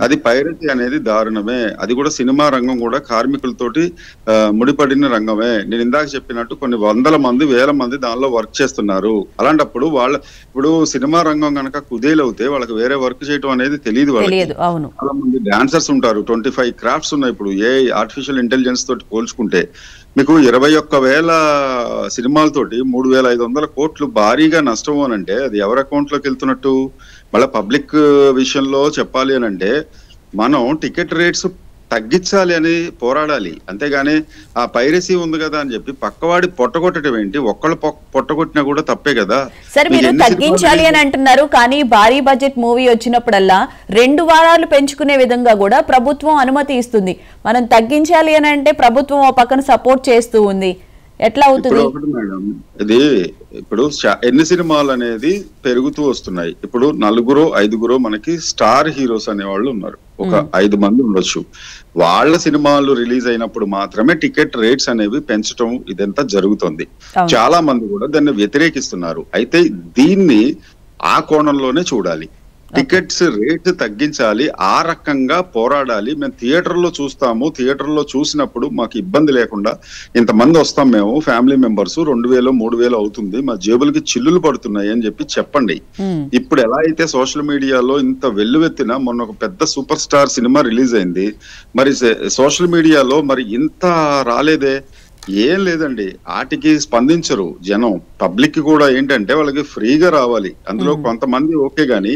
అది పైరసీ అనేది దారుణమే. అది కూడా సినిమా రంగం కూడా కార్మికులతోటి ముడిపడిన రంగమే. నేను ఇందాక చెప్పినట్టు కొన్ని వందల మంది, వేల మంది దానిలో వర్క్ చేస్తున్నారు. అలాంటప్పుడు ఇప్పుడు సినిమా రంగం కనుక కుదేలవుతే వాళ్ళకి వేరే వర్క్ చేయడం అనేది తెలియదు. వాళ్ళకి చాలా మంది డాన్సర్స్ ఉంటారు, 25 క్రాఫ్ట్స్ ఉన్నాయి ఇప్పుడు ఏ ఆర్టిఫిషియల్ ఇంటెలిజెన్స్ తోటి పోల్చుకుంటే. మీకు 21,000 సినిమాలతోటి 3,500 కోట్లు భారీగా నష్టం అనంటే అది ఎవరి అకౌంట్ లోకి వెళ్తున్నట్టు? మళ్ళీ పబ్లిక్ విషయంలో చెప్పాలి అని అంటే మనం టికెట్ రేట్స్ తగ్గించాలి అని పోరాడాలి, అంతేగాని ఆ పైరసీ ఉంది కదా అని చెప్పి పక్కవాడి పొట్టగొట్టడం ఏంటి? ఒక్కళ్ళు పొట్టగొట్టినా కూడా తప్పే కదా. సరే, మీరు తగ్గించాలి అని అంటున్నారు, కానీ భారీ బడ్జెట్ మూవీ వచ్చినప్పుడల్లా 2 వారాలు పెంచుకునే విధంగా కూడా ప్రభుత్వం అనుమతి ఇస్తుంది. మనం తగ్గించాలి అని అంటే ప్రభుత్వం ఓ పక్కన సపోర్ట్ చేస్తూ ఉంది, ఎట్లా అవుతుంది? ఇది ఇప్పుడు ఎన్ని సినిమాలు అనేది పెరుగుతూ వస్తున్నాయి. ఇప్పుడు 4-5 మనకి స్టార్ హీరోస్ అనే వాళ్ళు ఉన్నారు, ఒక 5 మంది ఉండొచ్చు. వాళ్ళ సినిమాలు రిలీజ్ అయినప్పుడు మాత్రమే టికెట్ రేట్స్ అనేవి పెంచడం ఇదంతా జరుగుతుంది. చాలా మంది కూడా దాన్ని వ్యతిరేకిస్తున్నారు. అయితే దీన్ని ఆ కోణంలోనే చూడాలి. టికెట్స్ రేట్ తగ్గించాలి, ఆ రకంగా పోరాడాలి. మేము థియేటర్లో చూస్తాము, థియేటర్లో చూసినప్పుడు మాకు ఇబ్బంది లేకుండా ఇంతమంది వస్తాం, మేము ఫ్యామిలీ మెంబర్స్ 2,000-3,000 అవుతుంది, మా జేబులకి చిల్లులు పడుతున్నాయి అని చెప్పండి. ఇప్పుడు ఎలా అయితే సోషల్ మీడియాలో ఇంత వెల్లువెత్తిన మొన్న ఒక పెద్ద సూపర్ స్టార్ సినిమా రిలీజ్ అయింది, మరి సోషల్ మీడియాలో మరి ఇంత రాలేదే? ఏం లేదండి, వాటికి స్పందించరు జనం. పబ్లిక్ కూడా ఏంటంటే వాళ్ళకి ఫ్రీగా రావాలి. అందులో కొంతమంది ఓకే గాని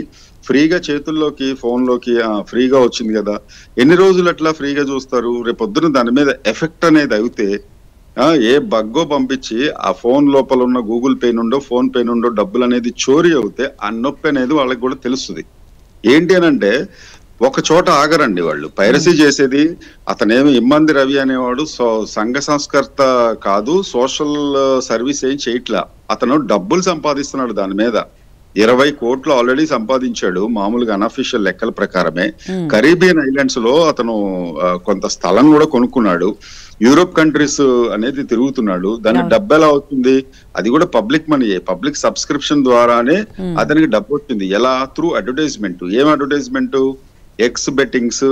ఫ్రీగా చేతుల్లోకి ఫోన్లోకి ఫ్రీగా వచ్చింది కదా, ఎన్ని రోజులు అట్లా ఫ్రీగా చూస్తారు? రేపొద్దున దాని మీద ఎఫెక్ట్ అనేది అయితే ఏ బగ్గో పంపించి ఆ ఫోన్ లోపల ఉన్న గూగుల్ పే నుండో ఫోన్ పే నుండో డబ్బులు అనేది చోరీ అవుతే ఆ నొప్పి అనేది వాళ్ళకి కూడా తెలుస్తుంది. ఏంటి అని అంటే ఒక చోట ఆగరండి వాళ్ళు. పైరసీ చేసేది అతనేమి ఇమ్మంది రవి అనేవాడు సంఘ సంస్కర్త కాదు, సోషల్ సర్వీస్ ఏం చేయట్లా. అతను డబ్బులు సంపాదిస్తున్నాడు దాని మీద. 20 కోట్లు ఆల్రెడీ సంపాదించాడు మామూలుగా అన్అఫీషియల్ లెక్కల ప్రకారమే. కరీబియన్ ఐలాండ్స్ లో అతను కొంత స్థలం కూడా కొనుక్కున్నాడు. యూరోప్ కంట్రీస్ అనేది తిరుగుతున్నాడు. దాని డబ్బు ఎలా అవుతుంది? అది కూడా పబ్లిక్ మనీ, పబ్లిక్ సబ్స్క్రిప్షన్ ద్వారానే అతనికి డబ్బు వచ్చింది. ఎలా? Through advertisement. ఏం అడ్వర్టైజ్మెంట్? ఎక్స్ బెట్టింగ్స్,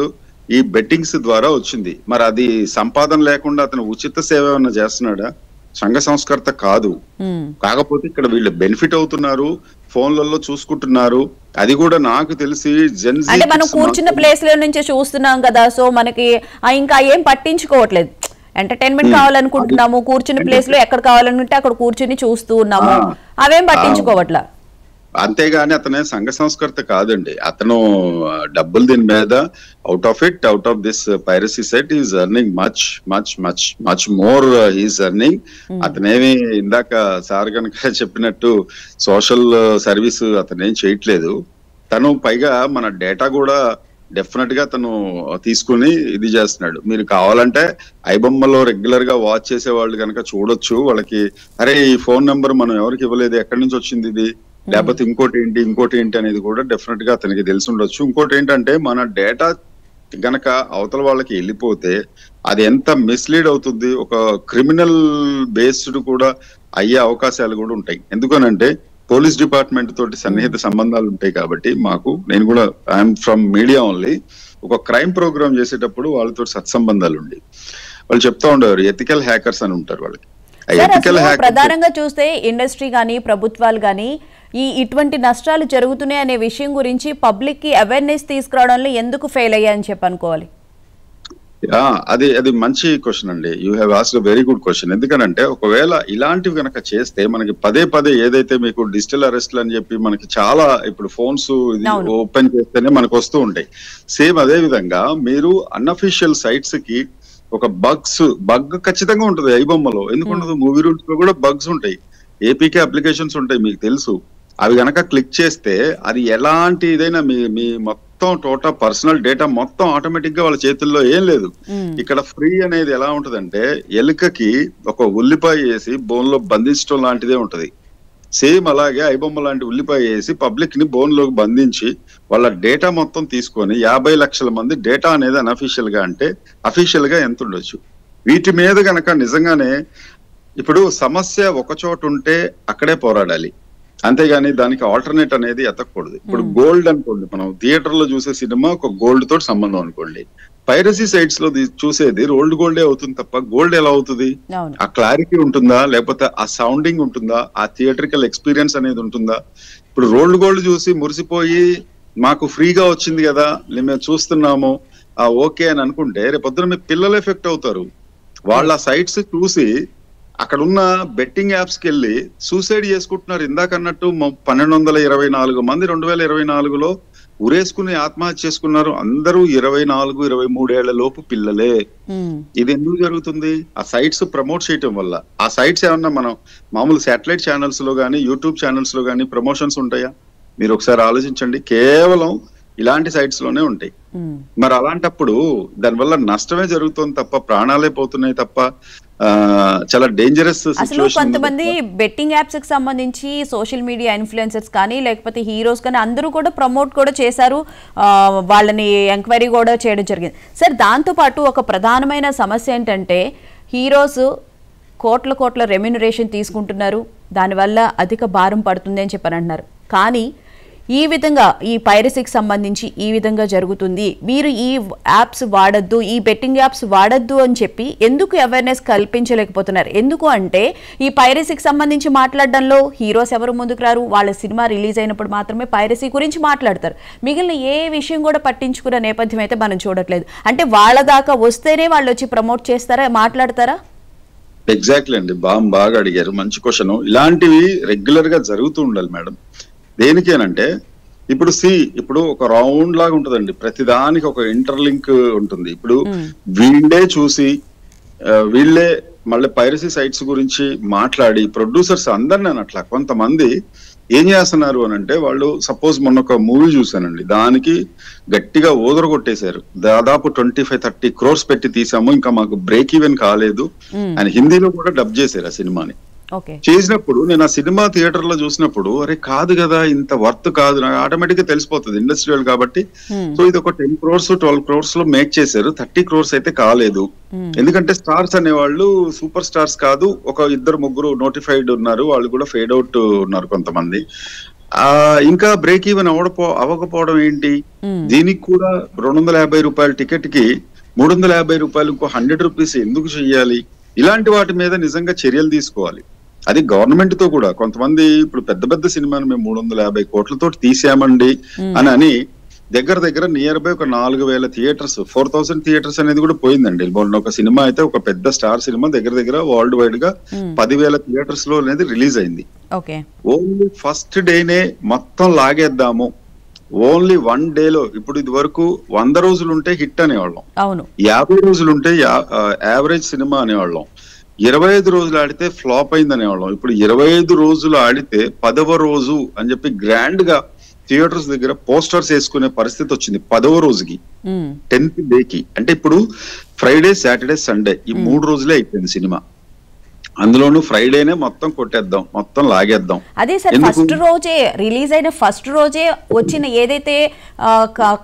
ఈ బెట్టింగ్స్ ద్వారా వచ్చింది. మరి అది సంపాదన లేకుండా అతను ఉచిత సేవ ఏమన్నా చేస్తున్నాడా? సంఘ సంస్కర్త కాదు. కాకపోతే ఇక్కడ వీళ్ళు బెనిఫిట్ అవుతున్నారు, ఫోన్లలో చూసుకుంటున్నారు. అది కూడా నాకు తెలిసి అంటే మనం కూర్చున్న ప్లేస్ లో నుంచి చూస్తున్నాం కదా, సో మనకి ఇంకా ఏం పట్టించుకోవట్లేదు. ఎంటర్టైన్మెంట్ కావాలనుకుంటున్నాము, కూర్చున్న ప్లేస్ లో ఎక్కడ కావాలనుకుంటే అక్కడ కూర్చుని చూస్తూ ఉన్నాము, అవేం పట్టించుకోవట్లా. అంతేగాని అతనే సంఘ సంస్కర్త కాదండి. అతను డబ్బులు దీని మీద out of this piracy set is earning much more is earning. అతనేమి ఇందాక సార్ కనుక చెప్పినట్టు సోషల్ సర్వీస్ అతనేం చేయట్లేదు. తను పైగా మన డేటా కూడా డెఫినెట్ గా తను తీసుకుని ఇది చేస్తున్నాడు. మీరు కావాలంటే ఐబొమ్మలో రెగ్యులర్ గా వాచ్ చేసే వాళ్ళు కనుక చూడొచ్చు. వాళ్ళకి అరే ఈ ఫోన్ నెంబర్ మనం ఎవరికి ఇవ్వలేదు, ఎక్కడి నుంచి వచ్చింది ఇది, లేకపోతే ఇంకోటి ఏంటి అనేది కూడా డెఫినెట్ గా అతనికి తెలిసి ఉండొచ్చు. ఇంకోటి ఏంటంటే మన డేటా గనక అవతల వాళ్ళకి వెళ్ళిపోతే అది ఎంత మిస్లీడ్ అవుతుంది, ఒక క్రిమినల్ బేస్డ్ కూడా అయ్యే అవకాశాలు కూడా ఉంటాయి. ఎందుకనంటే పోలీస్ డిపార్ట్మెంట్ తోటి సన్నిహిత సంబంధాలు ఉంటాయి కాబట్టి నేను కూడా ఐఎమ్ ఫ్రమ్ మీడియా ఓన్లీ. ఒక క్రైమ్ ప్రోగ్రామ్ చేసేటప్పుడు వాళ్ళతో సత్సంబంధాలు ఉండి వాళ్ళు చెప్తా ఉండేవారు ఎథికల్ హ్యాకర్స్ అని ఉంటారు వాళ్ళకి. ప్రధానంగా చూస్తే ఇండస్ట్రీ గానీ ప్రభుత్వాలు గానీ ఇటువంటి నష్టాలు జరుగుతున్నాయి అనే విషయం గురించి పబ్లిక్ కి అవేర్నెస్ తీసుకురావడంలో ఎందుకు ఫెయిల్ అయ్యాయని చెప్పి అనుకోవాలి? అది మంచి క్వశ్చన్ అండి. You have asked very good question. ఎందుకనంటే ఒకవేళ ఇలాంటివి కనుక చేస్తే మనకి పదే ఏదైతే మీకు డిజిటల్ అరెస్ట్లు అని చెప్పి మనకి చాలా ఇప్పుడు ఫోన్స్ ఓపెన్ చేస్తేనే మనకు వస్తూ ఉంటాయి. సేమ్ అదే విధంగా మీరు అన్అఫీషియల్ సైట్స్ కి ఒక బగ్ ఖచ్చితంగా ఉంటుంది ఐబొమ్మలో. ఎందుకుండదు? మూవీ రూల్స్ లో కూడా బగ్స్ ఉంటాయి, ఏపీకే అప్లికేషన్స్ ఉంటాయి, మీకు తెలుసు. అవి గనక క్లిక్ చేస్తే అది ఎలాంటి ఇదైనా మీ మొత్తం టోటల్ పర్సనల్ డేటా మొత్తం ఆటోమేటిక్ గా వాళ్ళ చేతుల్లో ఏం లేదు. ఇక్కడ ఫ్రీ అనేది ఎలా ఉంటదంటే ఎలుకకి ఒక ఉల్లిపాయ వేసి బోన్ లో బంధించడం లాంటిదే ఉంటది. సేమ్ అలాగే ఐబొమ్మ లాంటి ఉల్లిపాయ వేసి పబ్లిక్ ని బోన్ లోకి బంధించి వాళ్ళ డేటా మొత్తం తీసుకొని 50 లక్షల మంది డేటా అనేది అన్అఫీషియల్ గా అంటే అఫీషియల్ గా ఎంత ఉండొచ్చు? వీటి మీద గనక నిజంగానే ఇప్పుడు సమస్య ఒక చోట ఉంటే అక్కడే పోరాడాలి, అంతేగాని దానికి ఆల్టర్నేట్ అనేది ఎత్తకూడదు. ఇప్పుడు గోల్డ్ అనుకోండి, మనం థియేటర్ లో చూసే సినిమా ఒక గోల్డ్ తోటి సంబంధం అనుకోండి, పైరసీ సైట్స్ లో చూసేది రోల్డ్ గోల్డే అవుతుంది తప్ప గోల్డ్ ఎలా అవుతుంది? ఆ క్లారిటీ ఉంటుందా, లేకపోతే ఆ సౌండింగ్ ఉంటుందా, ఆ థియేట్రికల్ ఎక్స్పీరియన్స్ అనేది ఉంటుందా? ఇప్పుడు రోల్డ్ గోల్డ్ చూసి మురిసిపోయి మాకు ఫ్రీగా వచ్చింది కదా మేము చూస్తున్నాము ఓకే అని అనుకుంటే రేపొద్దున మీ పిల్లలు ఎఫెక్ట్ అవుతారు. వాళ్ళ సైట్స్ చూసి అక్కడ ఉన్న బెట్టింగ్ యాప్స్ కి వెళ్ళి సూసైడ్ చేసుకుంటున్నారు. ఇందాక అన్నట్టు 1224 మంది 2024లో ఉరేసుకుని ఆత్మహత్య చేసుకున్నారు. అందరూ 24-23 ఏళ్ల లోపు పిల్లలే. ఇది ఎందుకు జరుగుతుంది? ఆ సైట్స్ ప్రమోట్ చేయటం వల్ల. ఆ సైట్స్ ఏమన్నా మనం మామూలు శాటిలైట్ ఛానల్స్ లో గానీ యూట్యూబ్ ఛానల్స్ లో గానీ ప్రమోషన్స్ ఉంటాయా? మీరు ఒకసారి ఆలోచించండి. కేవలం ఇలాంటి సైట్స్ లోనే ఉంటాయి. మరి అలాంటప్పుడు దానివల్ల నష్టమే జరుగుతుంది తప్ప ప్రాణాలే పోతున్నాయి తప్ప చాలా డేంజరస్ అసలు కొంతమంది బెట్టింగ్ యాప్స్ కి సంబంధించి సోషల్ మీడియా ఇన్ఫ్లుయెన్సర్స్ కానీ లేకపోతే హీరోస్ కానీ అందరూ కూడా ప్రమోట్ కూడా చేశారు, వాళ్ళని ఎంక్వైరీ కూడా చేయడం జరిగింది. సార్, దాంతోపాటు ఒక ప్రధానమైన సమస్య ఏంటంటే హీరోస్ కోట్ల రెమ్యూనరేషన్ తీసుకుంటున్నారు, దానివల్ల అధిక భారం పడుతుంది అని చెప్పని అంటున్నారు. కానీ ఈ విధంగా ఈ పైరసీకి సంబంధించి ఈ విధంగా జరుగుతుంది, మీరు ఈ యాప్స్ వాడద్దు, ఈ బెట్టింగ్ యాప్స్ వాడద్దు అని చెప్పి ఎందుకు అవేర్నెస్ కల్పించలేకపోతున్నారు? ఎందుకు అంటే ఈ పైరసీకి సంబంధించి మాట్లాడడంలో హీరోస్ ఎవరు ముందుకు రారు, వాళ్ళ సినిమా రిలీజ్ అయినప్పుడు మాత్రమే పైరసీ గురించి మాట్లాడతారు. మిగిలిన ఏ విషయం కూడా పట్టించుకున్న నేపథ్యం అయితే మనం చూడట్లేదు. అంటే వాళ్ళ దాకా వస్తేనే వాళ్ళు వచ్చి ప్రమోట్ చేస్తారా, మాట్లాడతారా? ఎగ్జాక్ట్లీ అండి, బాగా అడిగారు, మంచి క్వశ్చన్. ఇలాంటివి రెగ్యులర్ గా జరుగుతూ ఉండాలి మేడం. దేనికేనంటే ఇప్పుడు ఒక రౌండ్ లాగా ఉంటుందండి, ప్రతిదానికి ఒక ఇంటర్లింక్ ఉంటుంది. ఇప్పుడు వీళ్ళే చూసి వీళ్ళే మళ్ళీ పైరసీ సైట్స్ గురించి మాట్లాడి ప్రొడ్యూసర్స్ అందరినీ అట్లా కొంతమంది ఏం చేస్తున్నారు అని అంటే, వాళ్ళు సపోజ్ మొన్న ఒక మూవీ చూసానండి, దానికి గట్టిగా ఓదర కొట్టేశారు. దాదాపు 25-30 crores పెట్టి తీసాము, ఇంకా మాకు బ్రేక్ ఈవెన్ కాలేదు అని హిందీలో కూడా డబ్ చేశారు ఆ సినిమాని. చేసినప్పుడు నేను ఆ సినిమా థియేటర్ లో చూసినప్పుడు అరే కాదు కదా, ఇంత వర్త్ కాదు, నాకు ఆటోమేటిక్ గా తెలిసిపోతుంది ఇండస్ట్రియల్ కాబట్టి. సో ఇది ఒక 10 crores 12 crores లో మేక్ చేశారు, 30 crores అయితే కాలేదు. ఎందుకంటే స్టార్స్ అనేవాళ్ళు సూపర్ స్టార్స్ కాదు, ఒక 2-3 నోటిఫైడ్ ఉన్నారు, వాళ్ళు కూడా ఫేడ్ అవుట్ ఉన్నారు కొంతమంది. ఇంకా బ్రేక్ ఈవెన్ అవ్వకపోవడం ఏంటి? దీనికి కూడా 250 రూపాయల టికెట్ కి 350 రూపాయలు, ఇంకో 100 రూపీస్ ఎందుకు చెయ్యాలి? ఇలాంటి వాటి మీద నిజంగా చర్యలు తీసుకోవాలి. అది గవర్నమెంట్ తో కూడా. కొంతమంది ఇప్పుడు పెద్ద సినిమాను మేము 350 కోట్లతో తీసామండి అని దగ్గర నియర్ బై ఒక 4000 థియేటర్స్, 4000 థియేటర్స్ అనేది కూడా పోయిందండి. ఒక సినిమా అయితే ఒక పెద్ద స్టార్ సినిమా దగ్గర వరల్డ్ వైడ్ గా 10,000 థియేటర్స్ లో అనేది రిలీజ్ అయింది. ఓన్లీ ఫస్ట్ డేనే మొత్తం లాగేద్దాము, ఓన్లీ 1 డేలో. ఇప్పుడు ఇది వరకు 100 రోజులు ఉంటే హిట్ అనేవాళ్ళం, 50 రోజులు ఉంటే యావరేజ్ సినిమా అనేవాళ్ళం, 25 రోజులు ఆడితే ఫ్లాప్ అయింది అనేవాళ్ళం. ఇప్పుడు 25 రోజులు ఆడితే 10వ రోజు అని చెప్పి గ్రాండ్ గా థియేటర్స్ దగ్గర పోస్టర్స్ వేసుకునే పరిస్థితి వచ్చింది 10వ రోజుకి, 10th డేకి. అంటే ఇప్పుడు ఫ్రైడే, సాటర్డే, సండే ఈ 3 రోజులే అయిపోయింది సినిమా. అందులోనూ ఫ్రైడేనే మొత్తం కొట్టేద్దాం, మొత్తం లాగేద్దాం. అదే సార్, ఫస్ట్ రోజే రిలీజ్ అయిన ఫస్ట్ రోజే వచ్చిన ఏదైతే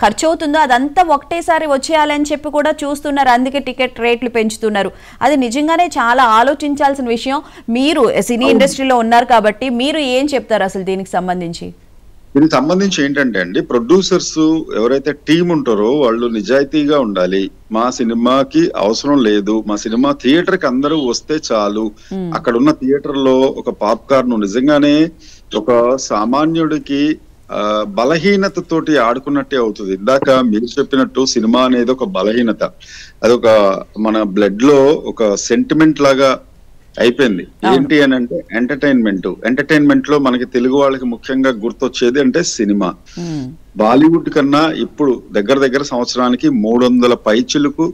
ఖర్చు అవుతుందో అదంతా ఒకటేసారి వచ్చేయాలని చెప్పి కూడా చూస్తున్నారు, అందుకే టికెట్ రేట్లు పెంచుతున్నారు. అది నిజంగానే చాలా ఆలోచించాల్సిన విషయం. మీరు సినీ ఇండస్ట్రీలో ఉన్నారు కాబట్టి మీరు ఏం చెప్తారు అసలు దీనికి సంబంధించి? దీనికి సంబంధించి ఏంటంటే అండి, ప్రొడ్యూసర్స్ ఎవరైతే టీం ఉంటారో వాళ్ళు నిజాయితీగా ఉండాలి. మా సినిమాకి అవసరం లేదు, మా సినిమా థియేటర్ కి అందరూ వస్తే చాలు. అక్కడ ఉన్న థియేటర్ లో ఒక పాప్కార్న్ నిజంగానే ఒక సామాన్యుడికి బలహీనతతోటి ఆడుకున్నట్టే అవుతుంది. ఇందాక మీరు చెప్పినట్టు సినిమా అనేది ఒక బలహీనత, అదొక మన బ్లడ్ లో ఒక సెంటిమెంట్ లాగా అయిపోయింది. ఏంటి అని అంటే ఎంటర్టైన్మెంట్ లో మనకి తెలుగు వాళ్ళకి ముఖ్యంగా గుర్తొచ్చేది అంటే సినిమా. బాలీవుడ్ కన్నా ఇప్పుడు దగ్గర సంవత్సరానికి 300 పైచిలకు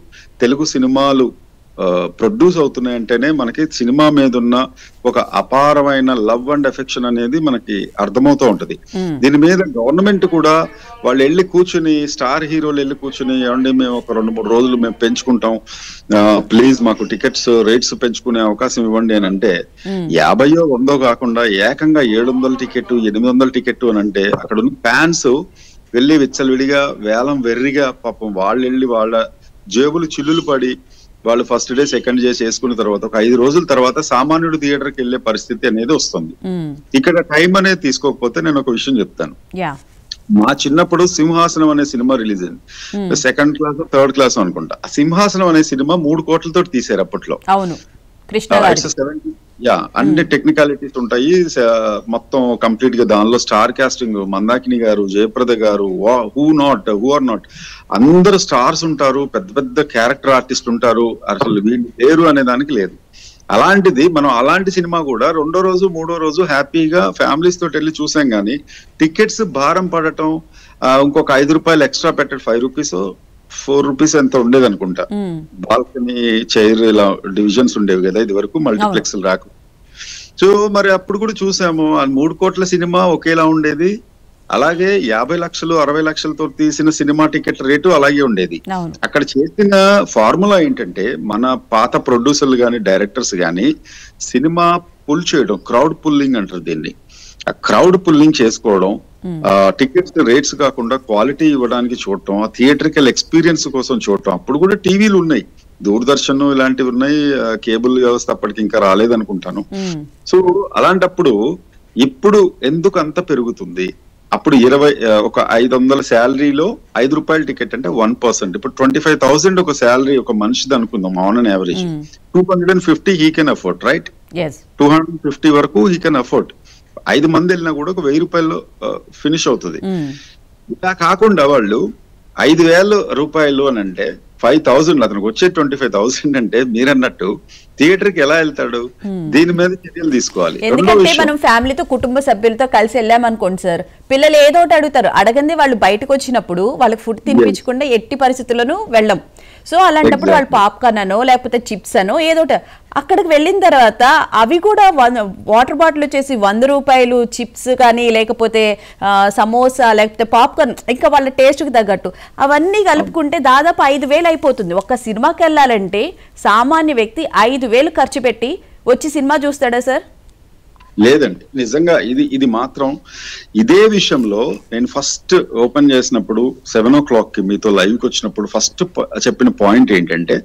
తెలుగు సినిమాలు ప్రొడ్యూస్ అవుతున్నాయంటేనే మనకి సినిమా మీద ఉన్న ఒక అపారమైన లవ్ అండ్ ఎఫెక్షన్ అనేది మనకి అర్థమవుతూ ఉంటది. దీని మీద గవర్నమెంట్ కూడా వాళ్ళు వెళ్ళి కూర్చుని, స్టార్ హీరోలు వెళ్ళి కూర్చుని, ఏమండి మేము ఒక 2-3 రోజులు మేము పెంచుకుంటాం, ప్లీజ్ మాకు టికెట్స్ రేట్స్ పెంచుకునే అవకాశం ఇవ్వండి అని అంటే 50-100 కాకుండా ఏకంగా 700 టికెట్, 800 టికెట్ అని అంటే అక్కడ ఉన్న ఫ్యాన్స్ వెళ్ళి విచ్చలవిడిగా వేలం వెర్రిగా పాపం వాళ్ళు వెళ్ళి వాళ్ళ జేబులు చిల్లులు పడి వాళ్ళు ఫస్ట్ డే సెకండ్ డే చేసుకున్న తర్వాత ఒక 5 రోజుల తర్వాత సామాన్యుడు థియేటర్కి వెళ్లే పరిస్థితి అనేది వస్తుంది. ఇక్కడ టైం అనేది తీసుకోకపోతే నేను ఒక విషయం చెప్తాను. మా చిన్నప్పుడు సింహాసనం అనే సినిమా రిలీజ్ అయింది, 2nd క్లాస్ 3rd క్లాస్ అనుకుంటా. సింహాసనం అనే సినిమా 3 కోట్లతో తీశారు అప్పట్లో. యా అన్ని టెక్నికాలిటీస్ ఉంటాయి. మొత్తం కంప్లీట్ గా దానిలో స్టార్ కాస్టింగ్ మందాకిని గారు, జయప్రద గారు, హూ ఆర్ నాట్ అందరు స్టార్స్ ఉంటారు, పెద్ద పెద్ద క్యారెక్టర్ ఆర్టిస్ట్ ఉంటారు. అసలు వీళ్ళు లేరు అనే దానికి లేదు. అలాంటిది మనం అలాంటి సినిమా కూడా రెండో రోజు మూడో రోజు హ్యాపీగా ఫ్యామిలీస్ తోటి వెళ్ళి చూసాం. కానీ టికెట్స్ భారం పడటం, ఇంకొక ₹5 ఎక్స్ట్రా పెట్టడం, ₹5 ₹4 ఎంత ఉండేది అనుకుంటా. బాల్కనీ చైర్ ఇలా డివిజన్స్ ఉండేవి కదా ఇది వరకు, మల్టీప్లెక్స్ రాకు. సో మరి అప్పుడు కూడా చూసాము, 3 కోట్ల సినిమా ఒకేలా ఉండేది. అలాగే 50 లక్షలు 60 లక్షలతో తీసిన సినిమా టికెట్ రేటు అలాగే ఉండేది. అక్కడ చేసిన ఫార్ములా ఏంటంటే, మన పాత ప్రొడ్యూసర్లు గాని డైరెక్టర్స్ గాని సినిమా పుల్ చేయడం, క్రౌడ్ పుల్లింగ్ అంటారు దీన్ని. ఆ క్రౌడ్ పుల్లింగ్ చేసుకోవడం, టికెట్స్ రేట్స్ కాకుండా క్వాలిటీ ఇవ్వడానికి చూడటం, ఆ థియేట్రికల్ ఎక్స్పీరియన్స్ కోసం చూడటం. అప్పుడు కూడా టీవీలు ఉన్నాయి, దూరదర్శన్ ఇలాంటివి ఉన్నాయి, కేబుల్ వ్యవస్థ అప్పటికి ఇంకా రాలేదనుకుంటాను. సో అలాంటప్పుడు ఇప్పుడు ఎందుకు అంత పెరుగుతుంది? అప్పుడు 500 శాలరీలో ₹5 టికెట్ అంటే 1%. ఇప్పుడు 25,000 ఒక శాలరీ ఒక మనిషిది అనుకుందాం, on an average 250 he can afford, right? 250 వరకు హీ కెన్ అఫోర్డ్. 5 మంది వెళ్ళినా కూడా ఒక ₹1000 ఫినిష్ అవుతుంది. ఇలా కాకుండా వాళ్ళు ₹5,000 అని అంటే 5,000, అతనికి వచ్చే 25,000 అంటే మీరన్నట్టు థియేటర్ కి ఎలా వెళ్తాడు? దీని మీద చర్యలు తీసుకోవాలి. ఎందుకంటే మనం ఫ్యామిలీతో కుటుంబ సభ్యులతో కలిసి వెళ్ళామనుకోండి సార్, పిల్లలు ఏదో ఒకటి అడుగుతారు, అడగంది వాళ్ళు బయటకు వచ్చినప్పుడు వాళ్ళకి ఫుడ్ తినిపించకుండా ఎట్టి పరిస్థితుల్లోనూ వెళ్ళం. సో అలాంటప్పుడు వాళ్ళు పాప్కార్న్ అనో లేకపోతే చిప్స్ అనో ఏదో అక్కడికి వెళ్ళిన తర్వాత అవి కూడా వాటర్ బాటిల్ వచ్చేసి ₹100 చిప్స్ కానీ లేకపోతే సమోసా లేకపోతే పాప్కార్న్, ఇంకా వాళ్ళ టేస్ట్కి తగ్గట్టు అవన్నీ కలుపుకుంటే దాదాపు 5,000 అయిపోతుంది. ఒక్క సినిమాకి వెళ్ళాలంటే సామాన్య వ్యక్తి 5,000 ఖర్చు పెట్టి వచ్చి సినిమా చూస్తాడా సార్? లేదండి, నిజంగా ఇది మాత్రం ఇదే విషయంలో నేను ఫస్ట్ ఓపెన్ చేసినప్పుడు 7 o'clock మీతో లైవ్కి వచ్చినప్పుడు ఫస్ట్ చెప్పిన పాయింట్ ఏంటంటే,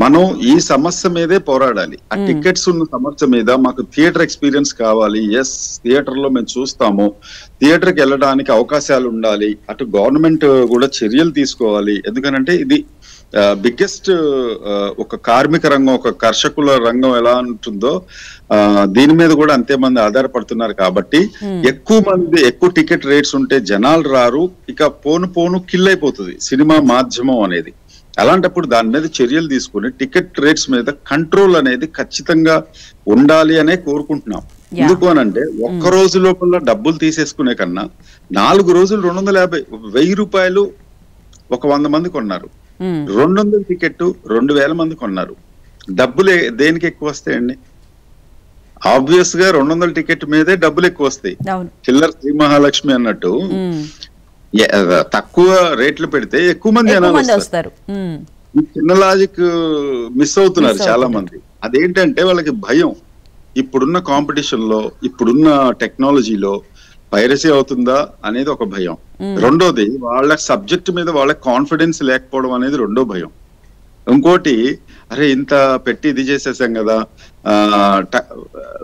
మనం ఈ సమస్య మీదే పోరాడాలి. ఆ టికెట్స్ ఉన్న సమస్య మీద మాకు థియేటర్ ఎక్స్పీరియన్స్ కావాలి. ఎస్, థియేటర్ లో మేము చూస్తాము, థియేటర్ కి వెళ్ళడానికి అవకాశాలు ఉండాలి. అటు గవర్నమెంట్ కూడా చర్యలు తీసుకోవాలి. ఎందుకనంటే ఇది బిగ్గెస్ట్ ఒక కార్మిక రంగం, ఒక కర్షకుల రంగం ఎలా ఉంటుందో దీని మీద కూడా అంతే మంది ఆధారపడుతున్నారు. కాబట్టి ఎక్కువ టికెట్ రేట్స్ ఉంటే జనాలు రారు, ఇక పోను కిల్ అయిపోతుంది సినిమా మాధ్యమం అనేది. అలాంటప్పుడు దాని మీద చర్యలు తీసుకుని టికెట్ రేట్స్ మీద కంట్రోల్ అనేది ఖచ్చితంగా ఉండాలి అనే కోరుకుంటున్నాం. ఎందుకు అనంటే, ఒక్క రోజు లోపల డబ్బులు తీసేసుకునే కన్నా 4 రోజులు ₹250, ₹1,000 ఒక 100 మంది కొన్నారు, 200 టికెట్ 2,000 మంది కొన్నారు. డబ్బులు దేనికి ఎక్కువ వస్తాయండి? ఆబ్వియస్ గా 200 టికెట్ మీదే డబ్బులు ఎక్కువ వస్తాయి. చిల్లర శ్రీ మహాలక్ష్మి అన్నట్టు తక్కువ రేట్లు పెడితే ఎక్కువ మంది జనాలు వస్తారు. చిన్న లాజిక్ మిస్ అవుతున్నారు చాలా మంది. అదేంటంటే వాళ్ళకి భయం, ఇప్పుడున్న కాంపిటీషన్ లో, ఇప్పుడున్న టెక్నాలజీలో పైరసీ అవుతుందా అనేది ఒక భయం. రెండోది, వాళ్ళ సబ్జెక్ట్ మీద వాళ్ళకి కాన్ఫిడెన్స్ లేకపోవడం అనేది రెండో భయం. ఇంకోటి, అరే ఇంత పెట్టి ఇది చేసేసాం కదా.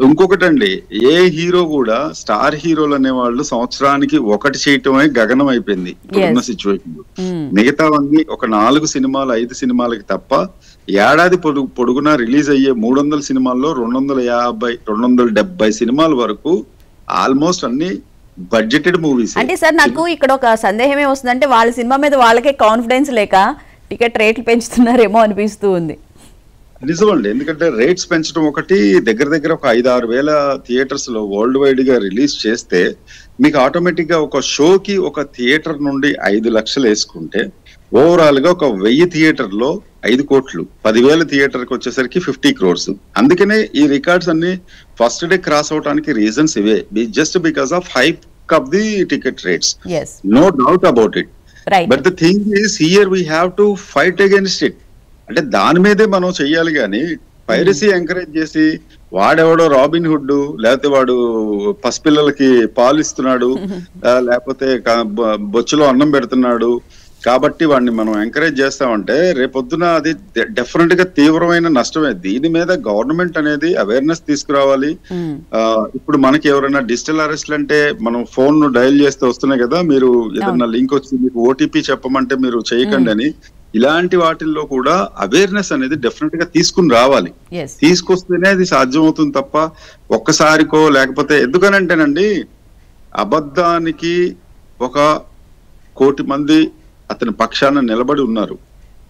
ఇంకొకటండి, ఏ హీరో కూడా, స్టార్ హీరోలు అనే వాళ్ళు సంవత్సరానికి ఒకటి చేయటమే గగనం అయిపోయింది ఇప్పుడున్న సిచ్యువేషన్ లో. మిగతావన్నీ ఒక 4 సినిమాలు 5 సినిమాలకి తప్ప ఏడాది పొడుగునా రిలీజ్ అయ్యే 300 సినిమాల్లో 250 270 సినిమాల వరకు ఆల్మోస్ట్ అన్ని బడ్జెటెడ్ మూవీస్. అంటే సార్ నాకు ఇక్కడ ఒక సందేహం ఏమొస్తుందంటే, వాళ్ళ సినిమా మీద వాళ్ళకే కాన్ఫిడెన్స్ లేక టికెట్ రేట్లు పెంచుతున్నారేమో అనిపిస్తూ ఉంది. నిజమండి, ఎందుకంటే రేట్స్ పెంచడం ఒకటి, దగ్గర ఒక 5-6 వేల థియేటర్స్ లో వరల్డ్ వైడ్ గా రిలీజ్ చేస్తే మీకు ఆటోమేటిక్ గా ఒక షోకి ఒక థియేటర్ నుండి 5 లక్షలు వేసుకుంటే ఓవరాల్ గా ఒక 1000 థియేటర్ లో 5 కోట్లు, 10,000 థియేటర్ కి వచ్చేసరికి 50 crores. అందుకనే ఈ రికార్డ్స్ అన్ని ఫస్ట్ డే క్రాస్ అవడానికి రీజన్స్ ఇవే, just because of hike of the ticket rates. No doubt about it. But the thing is here we have to fight against it. అంటే దాని మీదే మనం చెయ్యాలి. కానీ పైరసీ ఎంకరేజ్ చేసి వాడెవడో రాబిన్ హుడ్, లేకపోతే వాడు పసిపిల్లలకి పాలు ఇస్తున్నాడు, లేకపోతే బొచ్చులో అన్నం పెడుతున్నాడు కాబట్టి వాడిని మనం ఎంకరేజ్ చేస్తామంటే రేపొద్దున అది డెఫినెట్ గా తీవ్రమైన నష్టమే. దీని మీద గవర్నమెంట్ అనేది అవేర్నెస్ తీసుకురావాలి. ఇప్పుడు మనకి ఎవరైనా డిజిటల్ అరెస్ట్లు అంటే మనం ఫోన్ డయల్ చేస్తే వస్తున్నాయి కదా, మీరు ఏదన్నా లింక్ వచ్చి మీకు ఓటీపీ చెప్పమంటే మీరు చేయకండి అని ఇలాంటి వాటిల్లో కూడా అవేర్నెస్ అనేది డెఫినెట్ గా తీసుకుని రావాలి. తీసుకొస్తేనే అది సాధ్యం అవుతుంది తప్ప ఒక్కసారికో లేకపోతే, ఎందుకనంటేనండి అబద్ధానికి 1,00,00,000 మంది అతని పక్షాన నిలబడి ఉన్నారు.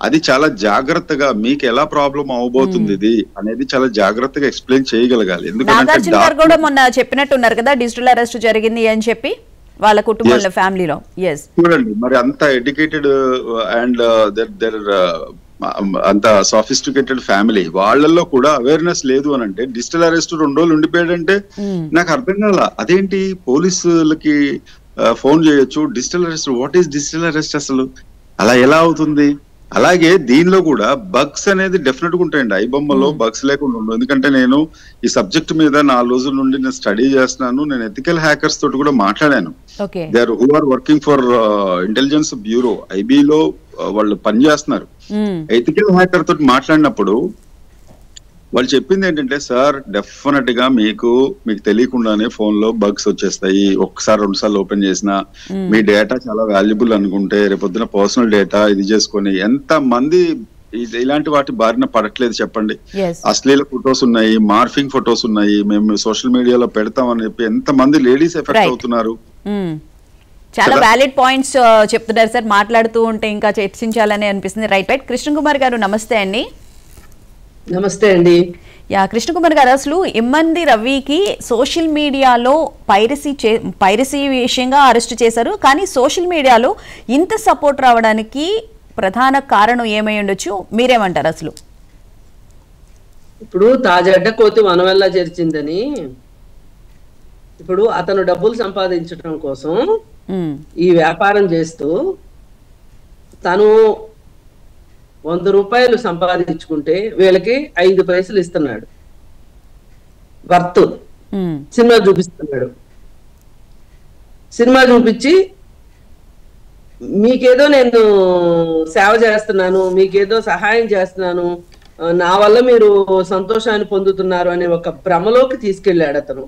అది చాలా జాగ్రత్తగా మీకు ఎలా ప్రాబ్లం అవబోతుంది ఇది అనేది చాలా జాగ్రత్తగా ఎక్స్ప్లెయిన్ చేయగలగాలి. ఎందుకంటే కూడా మొన్న చెప్పినట్టున్నారు కదా డిజిటల్ అరెస్ట్ జరిగింది అని చెప్పి వాళ్ళ కుటుంబంలో ఫ్యామిలీలో. చూడండి మరి అంత ఎడ్యుకేటెడ్ అండ్ అంత సాఫిస్టికేటెడ్ ఫ్యామిలీ వాళ్ళల్లో కూడా అవేర్నెస్ లేదు అని అంటే డిజిటల్ అరెస్ట్ 2 రోజులు ఉండిపోయాడంటే నాకు అర్థం కాల. అదేంటి పోలీసులకి ఫోన్ చేయొచ్చు, digital arrest, what is digital arrest అసలు అలా ఎలా అవుతుంది? అలాగే దీనిలో కూడా బగ్స్ అనేది డెఫినెట్ గా ఉంటాయండి. ఐబొమ్మలో బగ్స్ లేకుండా ఉండవు. ఎందుకంటే నేను ఈ సబ్జెక్ట్ మీద 4 రోజుల నుండి నేను స్టడీ చేస్తున్నాను. నేను ఎథికల్ హ్యాకర్స్ తోటి కూడా మాట్లాడాను. They are who are working for intelligence bureau, ఐబీలో వాళ్ళు పనిచేస్తున్నారు. ఎథికల్ హ్యాకర్ తోటి మాట్లాడినప్పుడు వాళ్ళు చెప్పింది ఏంటంటే, సార్ డెఫినెట్ గా మీకు తెలియకుండానే ఫోన్ లో బగ్స్ వచ్చేస్తాయి. 1-2 సార్లు ఓపెన్ చేసినా మీ డేటా చాలా వాల్యుబుల్ అనుకుంటే రేపొద్దున పర్సనల్ డేటా ఇది చేసుకొని ఎంత మంది ఇలాంటి వాటి బారిన పడట్లేదు చెప్పండి. అశ్లీల ఫొటోస్ ఉన్నాయి, మార్ఫింగ్ ఫొటోస్ ఉన్నాయి, మేము సోషల్ మీడియాలో పెడతామని చెప్పి ఎంత మంది లేడీస్ ఎఫెక్ట్ అవుతున్నారు. చాలా వ్యాలిడ్ పాయింట్స్ చెప్తున్నారు సార్. మాట్లాడుతూ ఉంటే ఇంకా చర్చించాలని అనిపిస్తుంది. రైట్. కృష్ణ కుమార్ గారు నమస్తే అండి. నమస్తే అండి. కృష్ణ కుమార్ గారు, అసలు ఇమ్మంది రవికి సోషల్ మీడియాలో పైరసీ విషయంగా అరెస్ట్ చేశారు, కానీ సోషల్ మీడియాలో ఇంత సపోర్ట్ రావడానికి ప్రధాన కారణం ఏమై ఉండొచ్చు, మీరేమంటారు? అసలు ఇప్పుడు తాజాడ్డ కోతి వనవెల్లా చేర్చిందని, ఇప్పుడు అతను డబ్బులు సంపాదించడం కోసం ఈ వ్యాపారం చేస్తూ తను 100 రూపాయలు సంపాదించుకుంటే వీళ్ళకి 5 పైసలు ఇస్తున్నాడు, వర్త్. సినిమా చూపిస్తున్నాడు. సినిమా చూపించి మీకేదో నేను సేవ చేస్తున్నాను, మీకేదో సహాయం చేస్తున్నాను, నా వల్ల మీరు సంతోషాన్ని పొందుతున్నారు అనే ఒక భ్రమలోకి తీసుకెళ్ళాడు అతను.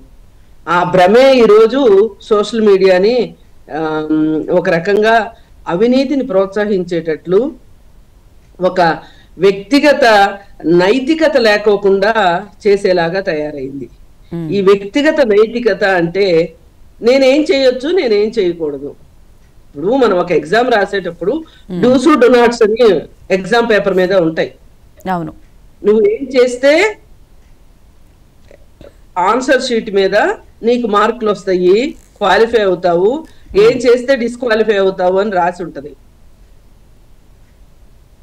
ఆ భ్రమే ఈరోజు సోషల్ మీడియాని ఒక రకంగా అవినీతిని ప్రోత్సహించేటట్లు, ఒక వ్యక్తిగత నైతికత లేకోకుండా చేసేలాగా తయారైంది. ఈ వ్యక్తిగత నైతికత అంటే నేనేం చేయొచ్చు, నేనేం చేయకూడదు. ఇప్పుడు మనం ఒక ఎగ్జామ్ రాసేటప్పుడు డూస్ డు నాట్స్ అని ఎగ్జామ్ పేపర్ మీద ఉంటాయి. అవును, నువ్వు ఏం చేస్తే ఆన్సర్ షీట్ మీద నీకు మార్కులు వస్తాయి, క్వాలిఫై అవుతావు, ఏం చేస్తే డిస్క్వాలిఫై అవుతావు అని రాసి ఉంటది.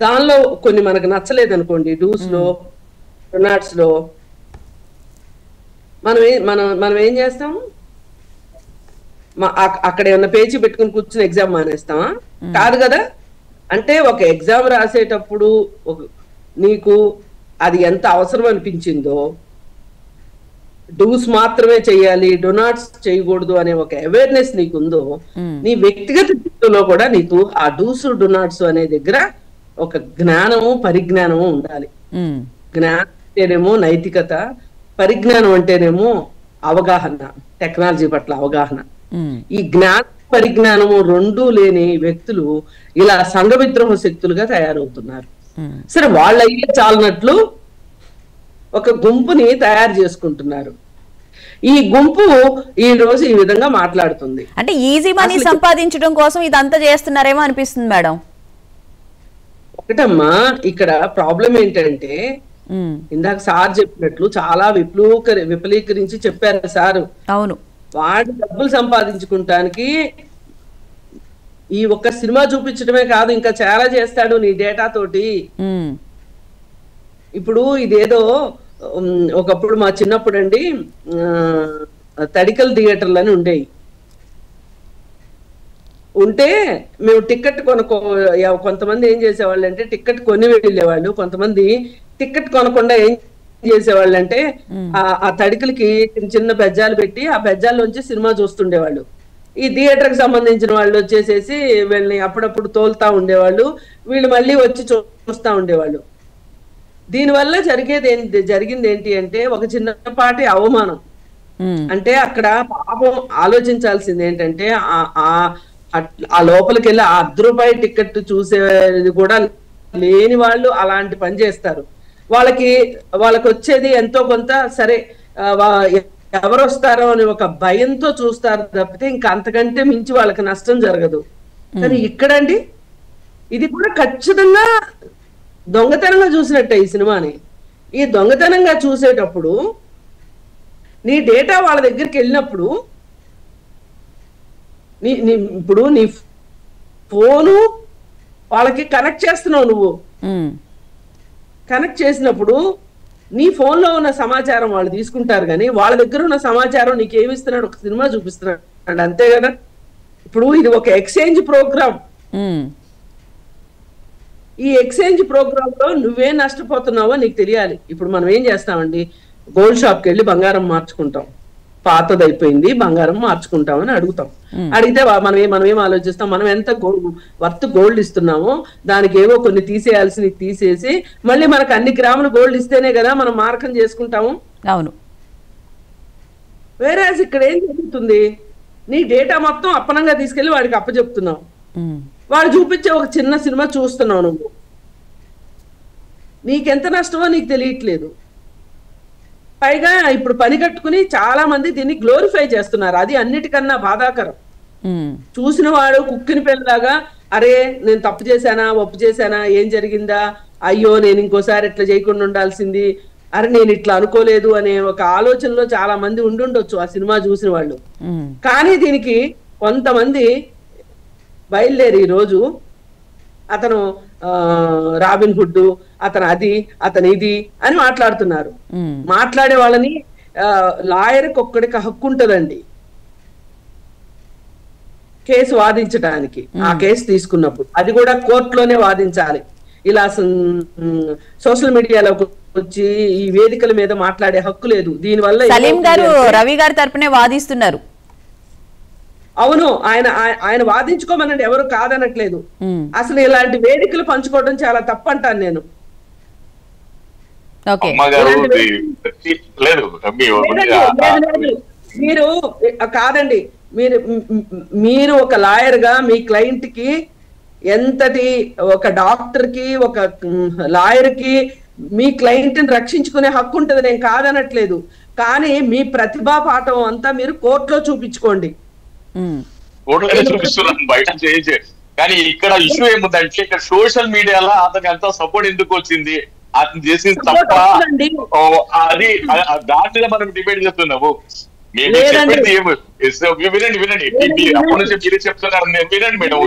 దానిలో కొన్ని మనకు నచ్చలేదు అనుకోండి, డూస్ లో నాట్స్ లో మనం ఏం చేస్తాము? అక్కడ ఏమన్నా పేజీ పెట్టుకుని కూర్చుని ఎగ్జామ్ మానేస్తామా? కాదు కదా. అంటే ఒక ఎగ్జామ్ రాసేటప్పుడు నీకు అది ఎంత అవసరం అనిపించిందో, డూస్ మాత్రమే చేయాలి, డొనాట్స్ చేయకూడదు అనే ఒక అవేర్నెస్ నీకుందో, నీ వ్యక్తిగత జీవితంలో కూడా నీకు ఆ డూస్ డొనాట్స్ అనే దగ్గర ఒక జ్ఞానము పరిజ్ఞానము ఉండాలి. జ్ఞానం అంటేనేమో నైతికత, పరిజ్ఞానం అంటేనేమో అవగాహన, టెక్నాలజీ పట్ల అవగాహన. ఈ జ్ఞాన పరిజ్ఞానము 2 లేని వ్యక్తులు ఇలా సంఘ విద్రోహ శక్తులుగా తయారవుతున్నారు. సరే, వాళ్ళ అయ్యే చాలనట్లు ఒక గుంపుని తయారు చేసుకుంటున్నారు. ఈ గుంపు ఈ రోజు ఈ విధంగా మాట్లాడుతుంది. అంటే ఈజీ మనీ సంపాదించడం కోసం ఇదంతా చేస్తున్నారేమో అనిపిస్తుంది మేడం. ఒకటమ్మా, ఇక్కడ ప్రాబ్లం ఏంటంటే ఇందాక సార్ చెప్పినట్లు చాలా విపులీకరించి చెప్పారు సారు. అవును, వాడు డబ్బులు సంపాదించుకుంటానికి ఈ ఒక్క సినిమా చూపించడమే కాదు, ఇంకా చాలా చేస్తాడు నీ డేటా తోటి. ఇప్పుడు ఇదేదో ఒకప్పుడు మా చిన్నప్పుడు అండి తడికల్ థియేటర్లు అని ఉండేవి. ఉంటే మేము టికెట్ కొంతమంది ఏం చేసేవాళ్ళు అంటే టికెట్ కొని వెళ్ళేవాళ్ళు, కొంతమంది టికెట్ కొనకుండా ఏం చేసేవాళ్ళు అంటే ఆ తడికలకి చిన్న బెజ్జాలు పెట్టి ఆ బెజ్జాల్లోంచి సినిమా చూస్తుండేవాళ్ళు. ఈ థియేటర్ కి సంబంధించిన వాళ్ళు వచ్చేసేసి వీళ్ళని అప్పుడప్పుడు తోలుతా ఉండేవాళ్ళు, వీళ్ళు మళ్ళీ వచ్చి చూస్తా ఉండేవాళ్ళు. దీనివల్ల జరిగింది ఏంటి అంటే ఒక చిన్నపాటి అవమానం. అంటే అక్కడ పాపం ఆలోచించాల్సింది ఏంటంటే ఆ లోపలికి వెళ్ళి ఆ ₹10 టికెట్ చూసేది కూడా లేని వాళ్ళు అలాంటి పని చేస్తారు. వాళ్ళకి వచ్చేది ఎంతో కొంత సరే ఎవరు వస్తారో అని ఒక భయంతో చూస్తారు తప్పితే ఇంకా అంతకంటే మించి వాళ్ళకి నష్టం జరగదు. కానీ ఇక్కడండి ఇది కూడా ఖచ్చితంగా దొంగతనంగా చూసినట్టే ఈ సినిమాని. ఈ దొంగతనంగా చూసేటప్పుడు నీ డేటా వాళ్ళ దగ్గరికి వెళ్ళినప్పుడు ఇప్పుడు నీ ఫోను వాళ్ళకి కనెక్ట్ చేస్తున్నావు, నువ్వు కనెక్ట్ చేసినప్పుడు నీ ఫోన్ లో ఉన్న సమాచారం వాళ్ళు తీసుకుంటారు, కానీ వాళ్ళ దగ్గర ఉన్న సమాచారం నీకు ఏమిస్తున్నాడు, ఒక సినిమా చూపిస్తున్నాడు అంతే కదా. ఇప్పుడు ఇది ఒక ఎక్స్చేంజ్ ప్రోగ్రామ్. ఈ ఎక్స్చేంజ్ ప్రోగ్రామ్ లో నువ్వేం నష్టపోతున్నావో నీకు తెలియాలి. ఇప్పుడు మనం ఏం చేస్తామండి, గోల్డ్ షాప్కి వెళ్ళి బంగారం మార్చుకుంటాం, పాతది అయిపోయింది బంగారం మార్చుకుంటామని అడుగుతాం. అడిగితే మనం ఏం ఆలోచిస్తాం, మనం ఎంత వర్త్ గోల్డ్ ఇస్తున్నామో దానికి ఏవో కొన్ని తీసేయాల్సినవి తీసేసి మళ్ళీ మనకు అన్ని గ్రాములు గోల్డ్ ఇస్తేనే కదా మనం మార్కం చేసుకుంటాము. అవును. వేరే ఇక్కడ ఏం జరుగుతుంది, నీ డేటా మొత్తం అప్పనంగా తీసుకెళ్లి వాడికి అప్పచెప్తున్నావు. వాడు చూపించే ఒక చిన్న సినిమా చూస్తున్నావు, నువ్వు నీకెంత నష్టమో నీకు తెలియట్లేదు. పైగా ఇప్పుడు పని కట్టుకుని చాలా మంది దీన్ని గ్లోరిఫై చేస్తున్నారు, అది అన్నిటికన్నా బాధాకరం. చూసిన వాడు కుక్కిని పిల్లలాగా అరే నేను తప్పు చేశానా ఒప్పు చేశానా ఏం జరిగిందా, అయ్యో నేను ఇంకోసారి ఇట్లా చేయకుండా ఉండాల్సింది, అరే నేను ఇట్లా అనుకోలేదు అనే ఒక ఆలోచనలో చాలా మంది ఉండుండొచ్చు ఆ సినిమా చూసిన వాళ్ళు. కానీ దీనికి కొంతమంది బయలుదేరి ఈరోజు అతను రాబిన్ హుడ్, అతను ఇది అని మాట్లాడుతున్నారు. మాట్లాడే వాళ్ళని లాయర్కి ఒక్కడికి హక్కు ఉంటుందండి కేసు వాదించడానికి. ఆ కేసు తీసుకున్నప్పుడు అది కూడా కోర్టులోనే వాదించాలి. ఇలా సోషల్ మీడియాలోకి వచ్చి ఈ వేదికల మీద మాట్లాడే హక్కు లేదు. దీనివల్ల సలీం గారు రవి గారి తరపునే వాదిస్తున్నారు. అవును, ఆయన వాదించుకోమనండి, ఎవరు కాదనట్లేదు. అసలు ఇలాంటి వేదికలు పంచుకోవడం చాలా తప్పు అంటాను నేను. మీరు కాదండి, మీరు ఒక లాయర్ గా మీ క్లయింట్ కి ఎంతటి, ఒక డాక్టర్ కి ఒక లాయర్ కి మీ క్లయింట్ ని రక్షించుకునే హక్కు ఉంటుంది, నేను కాదనట్లేదు. కానీ మీ ప్రతిభా పాఠం అంతా మీరు కోర్టులో చూపించుకోండి. చూపిస్తున్నాను బయట చేయించే. కానీ ఇక్కడ ఇష్యూ ఏముందంటే ఇక్కడ సోషల్ మీడియాలో అతనికి ఎంత సపోర్ట్ ఎందుకు వచ్చింది, అతను చేసింది తప్ప, అది దాని మీద మనం డిబేట్ చేస్తున్నాము. వినండి అప్పటి నుంచి మీరు చెప్తున్నారు, వినండి మేడం.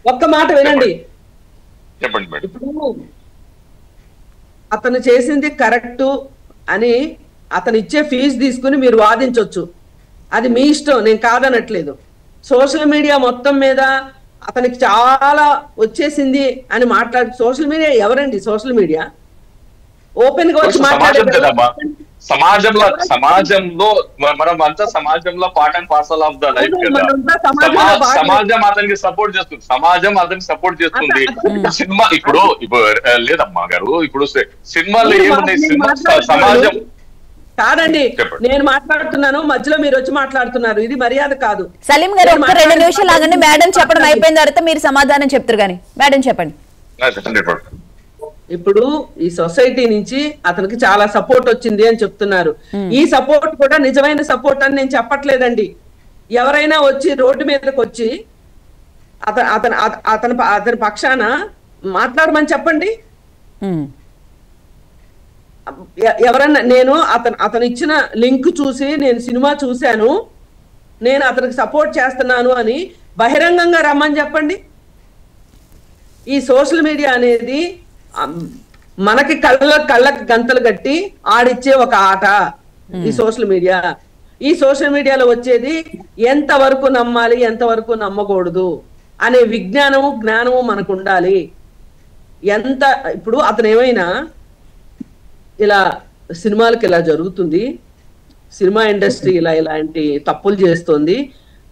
ఒక్క మాట వినండి, చెప్పండి మేడం. ఇప్పుడు అతను చేసింది కరెక్ట్ అని అతను ఇచ్చే ఫీజు తీసుకుని మీరు వాదించవచ్చు, అది మీ ఇష్టం, నేను కాదనట్లేదు. సోషల్ మీడియా మొత్తం మీద అతనికి చాలా వచ్చేసింది అని సోషల్ మీడియా ఎవరండి? సోషల్ మీడియా ఓపెన్ గా వచ్చి సమాజంలో మనం అంతా సమాజంలో part and parcel of the life కదా. సమాజం అతనికి సపోర్ట్ చేస్తుంది, సమాజం అతనికి సపోర్ట్ చేస్తుంది. సినిమా ఇప్పుడు లేదమ్మా గారు, ఇప్పుడు సినిమాలో ఏమున్నాయి, సమాజం కాదండి. నేను మాట్లాడుతున్నాను, మధ్యలో మీరు వచ్చి మాట్లాడుతున్నారు, ఇది మర్యాద కాదు. సలీం గారు 2 నిమిషాలు ఆగండి, మేడం చెప్పడం అయిపోయిన తర్వాత మీరు సమాధానం చెప్తారు. కానీ మేడం చెప్పండి. ఇప్పుడు ఈ సొసైటీ నుంచి అతనికి చాలా సపోర్ట్ వచ్చింది అని చెప్తున్నారు. ఈ సపోర్ట్ కూడా నిజమైన సపోర్ట్ అని నేను చెప్పట్లేదండి. ఎవరైనా వచ్చి రోడ్డు మీదకి వచ్చి అతని పక్షాన మాట్లాడమని చెప్పండి. ఎవరన్నా నేను అతను ఇచ్చిన లింక్ చూసి నేను సినిమా చూశాను, నేను అతనికి సపోర్ట్ చేస్తున్నాను అని బహిరంగంగా రమ్మని చెప్పండి. ఈ సోషల్ మీడియా అనేది మనకి కళ్ళకి గంతలు కట్టి ఆడిచ్చే ఒక ఆట ఈ సోషల్ మీడియా. ఈ సోషల్ మీడియాలో వచ్చేది ఎంతవరకు నమ్మాలి, ఎంతవరకు నమ్మకూడదు అనే జ్ఞానము మనకు ఉండాలి. ఇప్పుడు అతను ఏమైనా ఇలా సినిమాలకు ఇలా జరుగుతుంది, సినిమా ఇండస్ట్రీ ఇలాంటి తప్పులు చేస్తుంది,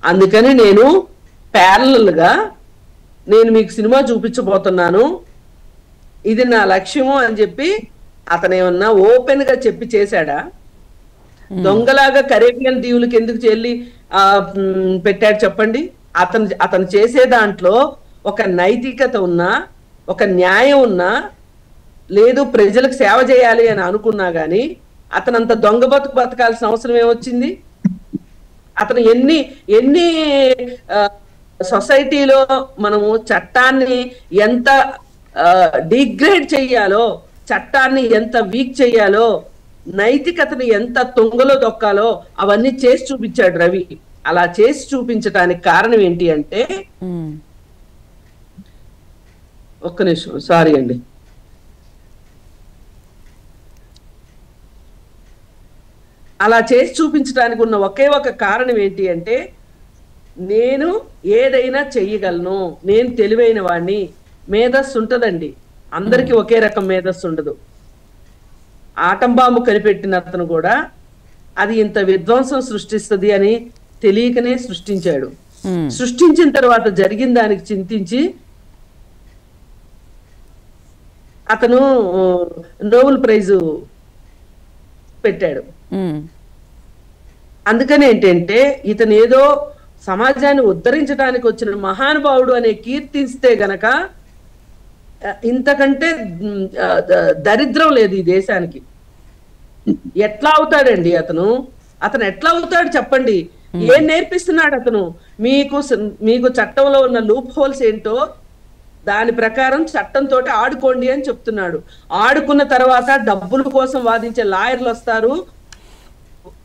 అందుకని నేను ప్యారలల్ గా నేను మీకు సినిమా చూపించబోతున్నాను, ఇది నా లక్ష్యము అని చెప్పి అతను ఏమన్నా ఓపెన్ గా చెప్పి చేశాడా? దొంగలాగా కరేబియన్ దీవులకి ఎందుకు చెల్లి పెట్టాడు చెప్పండి. అతను చేసే దాంట్లో ఒక నైతికత ఉన్నా, ఒక న్యాయం ఉన్నా, లేదు ప్రజలకు సేవ చేయాలి అని అనుకున్నా గానీ అతనంత దొంగ బతుకు బతకాల్సిన అవసరం ఏమొచ్చింది? అతను ఎన్ని సొసైటీలో మనము చట్టాన్ని ఎంత డిగ్రేడ్ చెయ్యాలో, చట్టాన్ని ఎంత వీక్ చెయ్యాలో, నైతికతను ఎంత తొంగలో దొక్కాలో అవన్నీ చేసి చూపించాడు రవి. అలా చేసి చూపించడానికి కారణం ఏంటి అంటే, ఒక్క నిమిషం, సారీ అండి, అలా చేసి చూపించడానికి ఉన్న ఒకే ఒక కారణం ఏంటి అంటే, నేను ఏదైనా చెయ్యగలను, నేను తెలివైన వాడిని. మేధస్సు ఉంటదండి, అందరికీ ఒకే రకం మేధస్సు ఉండదు. ఆటం బాంబు కనిపెట్టిన అతను కూడా అది ఇంత విధ్వంసం సృష్టిస్తుంది అని తెలియకనే సృష్టించాడు. సృష్టించిన తర్వాత జరిగిన దానికి చింతించి అతను నోబెల్ ప్రైజ్ పెట్టాడు. అందుకని ఏంటంటే, ఇతను ఏదో సమాజాన్ని ఉద్ధరించడానికి వచ్చిన మహానుభావుడు అనే కీర్తిస్తే గనక ఇంతకంటే దరిద్రం లేదు ఈ దేశానికి. ఎట్లా అవుతాడండి అతను ఎట్లా అవుతాడు చెప్పండి? ఏం నేర్పిస్తున్నాడు అతను? మీకు చట్టంలో ఉన్న లూప్ హోల్స్ ఏంటో దాని ప్రకారం చట్టంతో ఆడుకోండి అని చెప్తున్నాడు. ఆడుకున్న తర్వాత డబ్బుల కోసం వాదించే లాయర్లు వస్తారు,